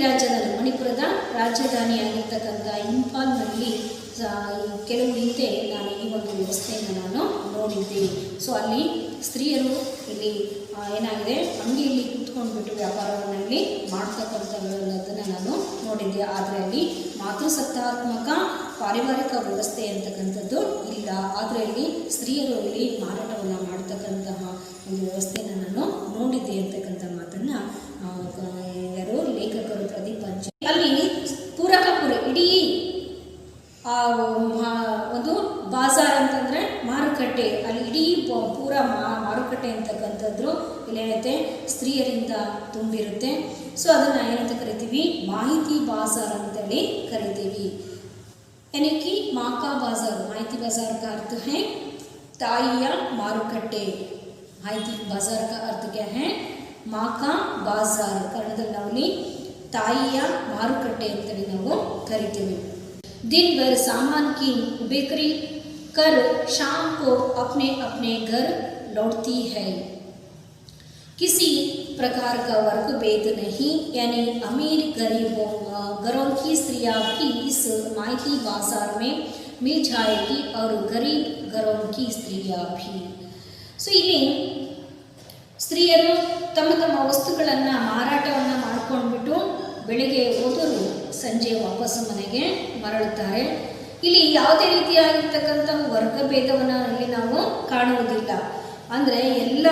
ಮಣಿಪುರದ ರಾಜಧಾನಿಯಾಗಿರ್ತಕ್ಕಂಥ ಇಂಫಾಲ್ನಲ್ಲಿ ಕೆಲವು ಹಿಂದೆ ನಾನು ಈ ಒಂದು ವ್ಯವಸ್ಥೆಯನ್ನು ನಾನು ನೋಡಿದ್ದೇನೆ. ಸೊ ಅಲ್ಲಿ ಸ್ತ್ರೀಯರು ಇಲ್ಲಿ ಏನಾಗಿದೆ, ಅಂಗಡಿಯಲ್ಲಿ ಕೂತ್ಕೊಂಡ್ಬಿಟ್ಟು ವ್ಯಾಪಾರವನ್ನು ಇಲ್ಲಿ ಮಾಡ್ತಕ್ಕಂಥದ್ದನ್ನು ನಾನು ನೋಡಿದ್ದೆ. ಆದರೆ ಅಲ್ಲಿ ಮಾತೃಸತ್ತಾತ್ಮಕ ಪಾರಿವಾರಿಕ ವ್ಯವಸ್ಥೆ ಅಂತಕ್ಕಂಥದ್ದು ಇಲ್ಲ. ಆದರೆ ಅಲ್ಲಿ ಸ್ತ್ರೀಯರು ಇಲ್ಲಿ ಮಾರಾಟವನ್ನು ಮಾಡ್ತಕ್ಕಂತಹ ಒಂದು ವ್ಯವಸ್ಥೆಯನ್ನು ನಾನು ನೋಡಿದ್ದೆ ಅಂತಕ್ಕಂಥ ಮಾತನ್ನು ಯಾರು ಲೇಖಕರು ಪ್ರದೀಪ್ ಪಂಚ ಅಲ್ಲಿ ಪೂರಕಪುರ ಇಡೀ ಒಂದು ಬಾಜಾರ್ ಅಂತಂದರೆ ಮಾರುಕಟ್ಟೆ, ಅಲ್ಲಿ ಇಡೀ ಪೂರ ಮಾರುಕಟ್ಟೆ ಅಂತಕ್ಕಂಥದ್ದು ಇಲ್ಲೇನೈತೆ ಸ್ತ್ರೀಯರಿಂದ ತುಂಬಿರುತ್ತೆ. ಸೊ ಅದನ್ನು ಏನಂತ ಕರಿತೀವಿ, ಮಾಹಿತಿ ಬಾಜಾರ್ ಅಂತೇಳಿ ಕರಿತೀವಿ. ಏನಕ್ಕೆ ಮಾಕಾ ಬಾಜಾರ್, ಮಾಹಿತಿ ಬಾಜಾರ್ का अर्थ है ತಾಯಿಯ ಮಾರುಕಟ್ಟೆ. ಮಾಹಿತಿ ಬಾಜಾರ್ का अर्थ क्या है, ಮಾಕಾ ಬಾಜಾರ್. ಕನ್ನಡದಲ್ಲಿ ನಾವಲ್ಲಿ ತಾಯಿಯ ಮಾರುಕಟ್ಟೆ ಅಂತೇಳಿ ನಾವು ಕರಿತೀವಿ. दिन भर सामान की बिक्री कर शाम को अपने अपने घर लौटती है. किसी प्रकार का वर्ग भेद नहीं, यानी अमीर गरीबों घरों की स्त्रियां भी इस माइती बाजार में मिल जाएगी और गरीब घरों की स्त्रियां भी. ಸೊ ಇಲ್ಲಿ ಸ್ತ್ರೀಯರು ತಮ್ಮ ತಮ್ಮ ವಸ್ತುಗಳನ್ನು ಮಾರಾಟವನ್ನು ಮಾಡ್ಕೊಂಡ್ಬಿಟ್ಟು ಬೆಳಗ್ಗೆ ಹೋದರು, ಸಂಜೆ ವಾಪಸ್ಸು ಮನೆಗೆ ಮರಳುತ್ತಾರೆ. ಇಲ್ಲಿ ಯಾವುದೇ ರೀತಿಯಾಗಿರ್ತಕ್ಕಂಥ ವರ್ಗಭೇದವನ್ನು ಇಲ್ಲಿ ನಾವು ಕಾಣುವುದಿಲ್ಲ. ಅಂದರೆ ಎಲ್ಲ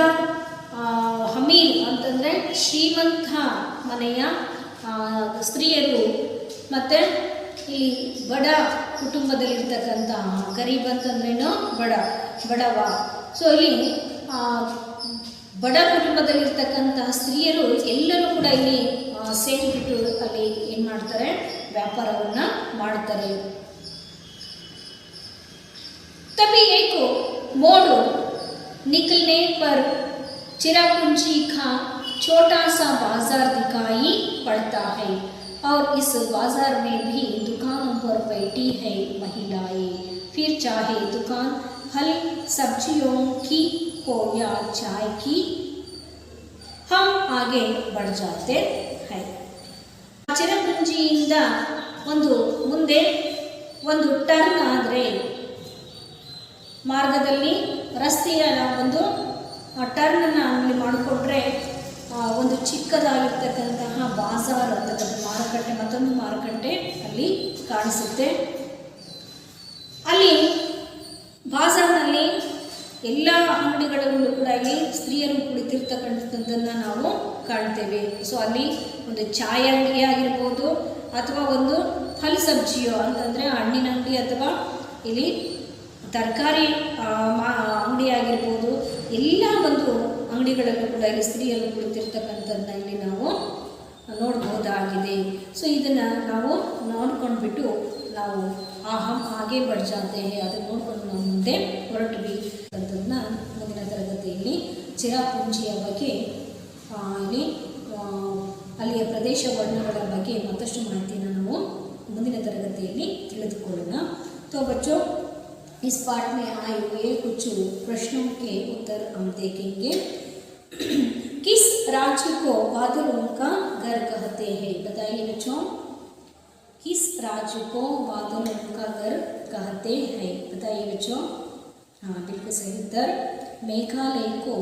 ಅಮೀರ್ ಅಂತಂದರೆ ಶ್ರೀಮಂತ ಮನೆಯ ಸ್ತ್ರೀಯರು ಮತ್ತು ಇಲ್ಲಿ ಬಡ ಕುಟುಂಬದಲ್ಲಿರ್ತಕ್ಕಂಥ, ಗರೀಬ್ ಅಂತಂದ್ರೇನು ಬಡವ. ಸೊ ಇಲ್ಲಿ ಬಡ ಕುಟುಂಬದಲ್ಲಿರ್ತಕ್ಕಂತಹ ಸ್ತ್ರೀಯರು ಎಲ್ಲರೂ ಕೂಡ ಇಲ್ಲಿ ಸೇರಿಬಿಟ್ಟು ಅಲ್ಲಿ ಏನು ಮಾಡ್ತಾರೆ, ವ್ಯಾಪಾರವನ್ನು ಮಾಡ್ತಾರೆ. तभी एक मोड़ निकलने पर चिरापुंजी का छोटा सा बाजार दिखाई पड़ता है और इस बाजार में भी दुकानों पर बैठी है महिलाएं. फिर चाहे दुकान फल सब्जियों की हो या चाय की, हम आगे बढ़ जाते हैं. ಚಿರಪುಂಜಿಯಿಂದ ಮುಂದೆ ಒಂದು ಟರ್ನ್ ಆದರೆ, ಮಾರ್ಗದಲ್ಲಿ ರಸ್ತೆಯ ಒಂದು ಟರ್ನನ್ನು ಅಲ್ಲಿ ಮಾಡಿಕೊಂಡ್ರೆ ಒಂದು ಚಿಕ್ಕದಾಗಿರ್ತಕ್ಕಂತಹ ಬಾಜಾರ್ ಅಂತಕ್ಕಂಥ ಮಾರುಕಟ್ಟೆ, ಮತ್ತೊಂದು ಮಾರುಕಟ್ಟೆ ಅಲ್ಲಿ ಕಾಣಿಸುತ್ತೆ. ಅಲ್ಲಿ ಬಾಜಾರ್ನಲ್ಲಿ ಎಲ್ಲ ಅಂಗಡಿಗಳಲ್ಲೂ ಕೂಡ ಇಲ್ಲಿ ಸ್ತ್ರೀಯರು ಕುಳಿತಿರ್ತಕ್ಕಂಥದ್ದನ್ನು ನಾವು ಕಾಣ್ತೇವೆ. ಸೊ ಅಲ್ಲಿ ಒಂದು ಚಾಯ್ ಅಂಗಡಿ ಆಗಿರ್ಬೋದು, ಅಥವಾ ಒಂದು ಫಲ್ ಸಬ್ಜಿಯೋ ಅಂತಂದರೆ ಹಣ್ಣಿನ ಅಂಗಡಿ, ಅಥವಾ ಇಲ್ಲಿ ತರಕಾರಿ ಅಂಗಡಿ ಆಗಿರ್ಬೋದು, ಎಲ್ಲ ಒಂದು ಅಂಗಡಿಗಳಲ್ಲೂ ಕೂಡ ಇಲ್ಲಿ ಸ್ತ್ರೀಯರು ಕುಳಿತಿರ್ತಕ್ಕಂಥದ್ದನ್ನ ಇಲ್ಲಿ ನಾವು ನೋಡ್ಬೋದಾಗಿದೆ. ಸೊ ಇದನ್ನು ನಾವು ನೋಡ್ಕೊಂಡ್ಬಿಟ್ಟು ನಾವು ಹಾಗೆ ಬಡ್ಜಾತೆ ಅದನ್ನು ನೋಡ್ಕೊಂಡು ನಾವು ಮುಂದೆ ಹೊರಟ್ವಿ ಅಂತದನ್ನ ಮುಂದಿನ ತರಗತಿಯಲ್ಲಿ ಚಿರಾಪುಂಜಿಯ ಬಗ್ಗೆ ಇಲ್ಲಿ ಅಲ್ಲಿಯ ಪ್ರದೇಶ ವರ್ಣಗಳ ಬಗ್ಗೆ ಮತ್ತಷ್ಟು ಮಾಹಿತಿಯನ್ನು ನಾವು ಮುಂದಿನ ತರಗತಿಯಲ್ಲಿ ತಿಳಿದುಕೊಳ್ಳೋಣ. तो बच्चों, इस पाठ में आए हुए कुछ प्रश्नों के उत्तर हम देखेंगे. किस राज्य को बादलों का घर कहते हैं? बताइए बच्चों, किस राज्य को बादलों का घर कहते हैं? बताइए बच्चों. हाँ, बिल्कुल सही उत्तर, मेघालय को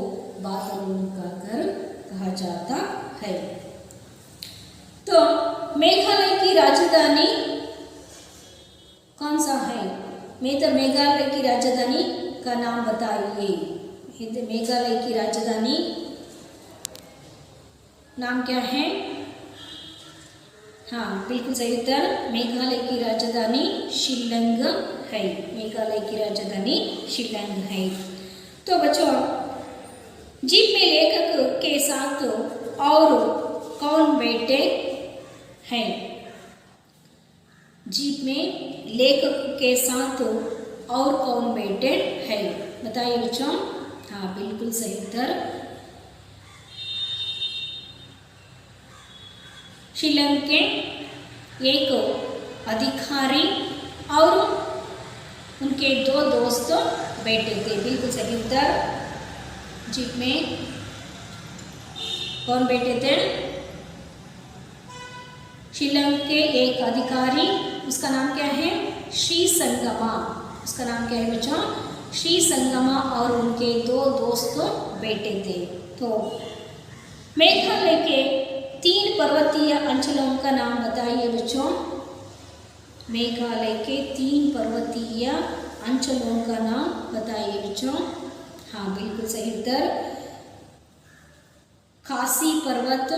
बादलों का घर कहा जाता है. तो मेघालय की राजधानी कौन सा है? मेघालय की राजधानी का नाम बताइए. मेघालय की राजधानी नाम क्या है? हाँ, बिल्कुल सही उत्तर, मेघालय की राजधानी शिल्लंग है. मेघालय की राजधानी शिल्लंग है. तो बच्चों, जीप में लेखक के साथ और कौन बैठे हैं? जीप में लेखक के साथ और कौन बैठे हैं? बताइए बच्चों. हाँ, बिल्कुल सही उत्तर, शिल्लंग के एक अधिकारी और उनके 2 दोस्त बैठे थे. बिल्कुल सही उत्तर, जीप में कौन बैठे थे? शिल्लंग के एक अधिकारी, उसका नाम क्या है? श्री संगमा. उसका नाम क्या है बच्चों? श्री संगमा और उनके 2 दोस्त बैठे थे. तो मेघालय के 3 पर्वतीय अंचलों का नाम बताइए बच्चों. मेघालय के 3 पर्वतीय अंचलों का नाम बताइए बच्चों. हाँ, बिल्कुल सही उत्तर, खासी पर्वत,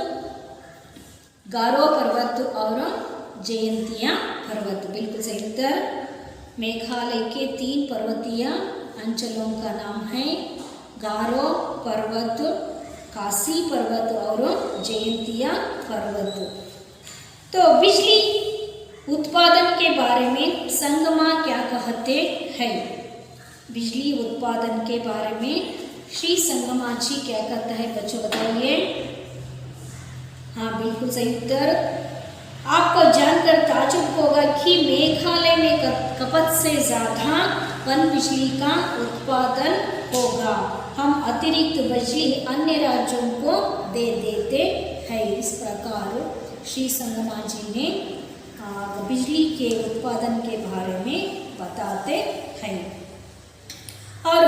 गारो पर्वत और जयंतिया पर्वत. बिल्कुल सही उत्तर, मेघालय के 3 पर्वतीय अंचलों का नाम है गारो पर्वत, खासी पर्वत और जयंतिया पर्वत. तो बिजली उत्पादन के बारे में संगमा क्या कहते हैं? बिजली उत्पादन के बारे में श्री संगमा जी क्या कहता है बच्चों, बताइए. हाँ, बिल्कुल सही उत्तर, आपको जानकर ताज्जुब होगा कि मेघालय में खपत से ज़्यादा वन बिजली का उत्पादन होगा. हम अतिरिक्त बिजली अन्य राज्यों को दे देते हैं. इस प्रकार श्री संगमा जी ने बिजली के उत्पादन के बारे में बताते हैं. और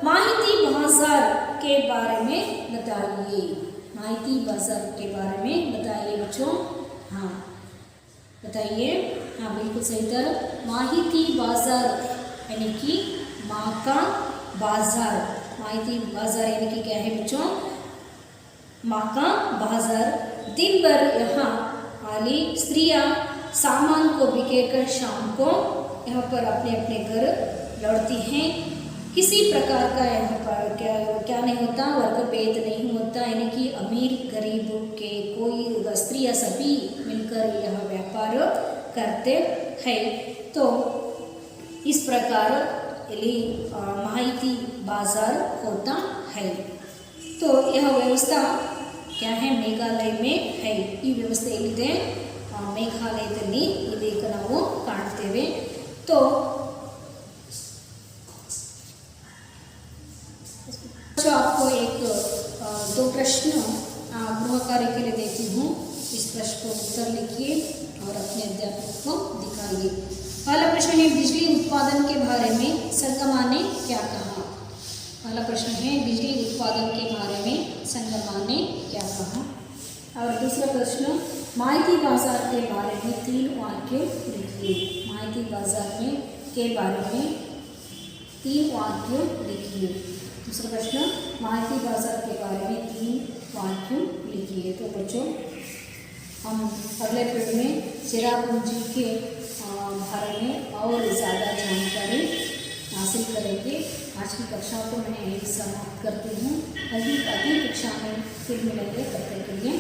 माहिती बाजार के बारे में बताइए. माहिती बाजार के बारे में बताइए बच्चों. हाँ, बताइए. हाँ, बिल्कुल सही उत्तर, माहिती बाजार यानी कि माँ का बाजार. माहिती बाजार यानी कि क्या है बच्चों? माँ का बाजार. दिन भर यहाँ वाली स्त्रियाँ सामान को बिखेरकर शाम को यहाँ पर अपने अपने घर लौटती हैं. किसी प्रकार का यहाँ पर क्या नहीं होता, वर्ग भेद नहीं होता, यानी कि अमीर गरीब के कोई स्त्री या सभी मिलकर यह व्यापार करते हैं। तो इस प्रकार ಇಲ್ಲಿ ಮಾಹಿತಿ बाजार होता है। तो यह व्यवस्था क्या है, मेघालय में है। ಈ ವ್ಯವಸ್ಥೆ ಎಲ್ಲಿದೆ, ಮೇಘಾಲಯದಲ್ಲಿ ಇದೆ ಅಂತ ನಾವು ಕಾಣ್ತೇವೆ। तो आपको एक दो प्रश्न गृह कार्य के लिए देती हूँ। इस प्रश्न को उत्तर लिखिए और अपने अध्यापक को दिखाइए। पहला प्रश्न है, बिजली उत्पादन के बारे में संगमा ने क्या कहा। पहला प्रश्न है, बिजली उत्पादन के बारे में संगमा ने क्या कहा। और दूसरा प्रश्न, माहिती बाजार के बारे में 3 वाक्य लिखिए। माहिती बाजार में के बारे में 3 वाक्य लिखिए। दूसरा प्रश्न, माहिती बाजार के बारे में 3 वाक्य लिखिए। तो बच्चों, हम अगले पीरियड में चेरापूंजी के बारे में और ज़्यादा जानकारी हासिल करेंगे। आज की कक्षा को मैं यही समाप्त करती हूँ। अगली कक्षा में फिर मिलेंगे, तब तक के लिए।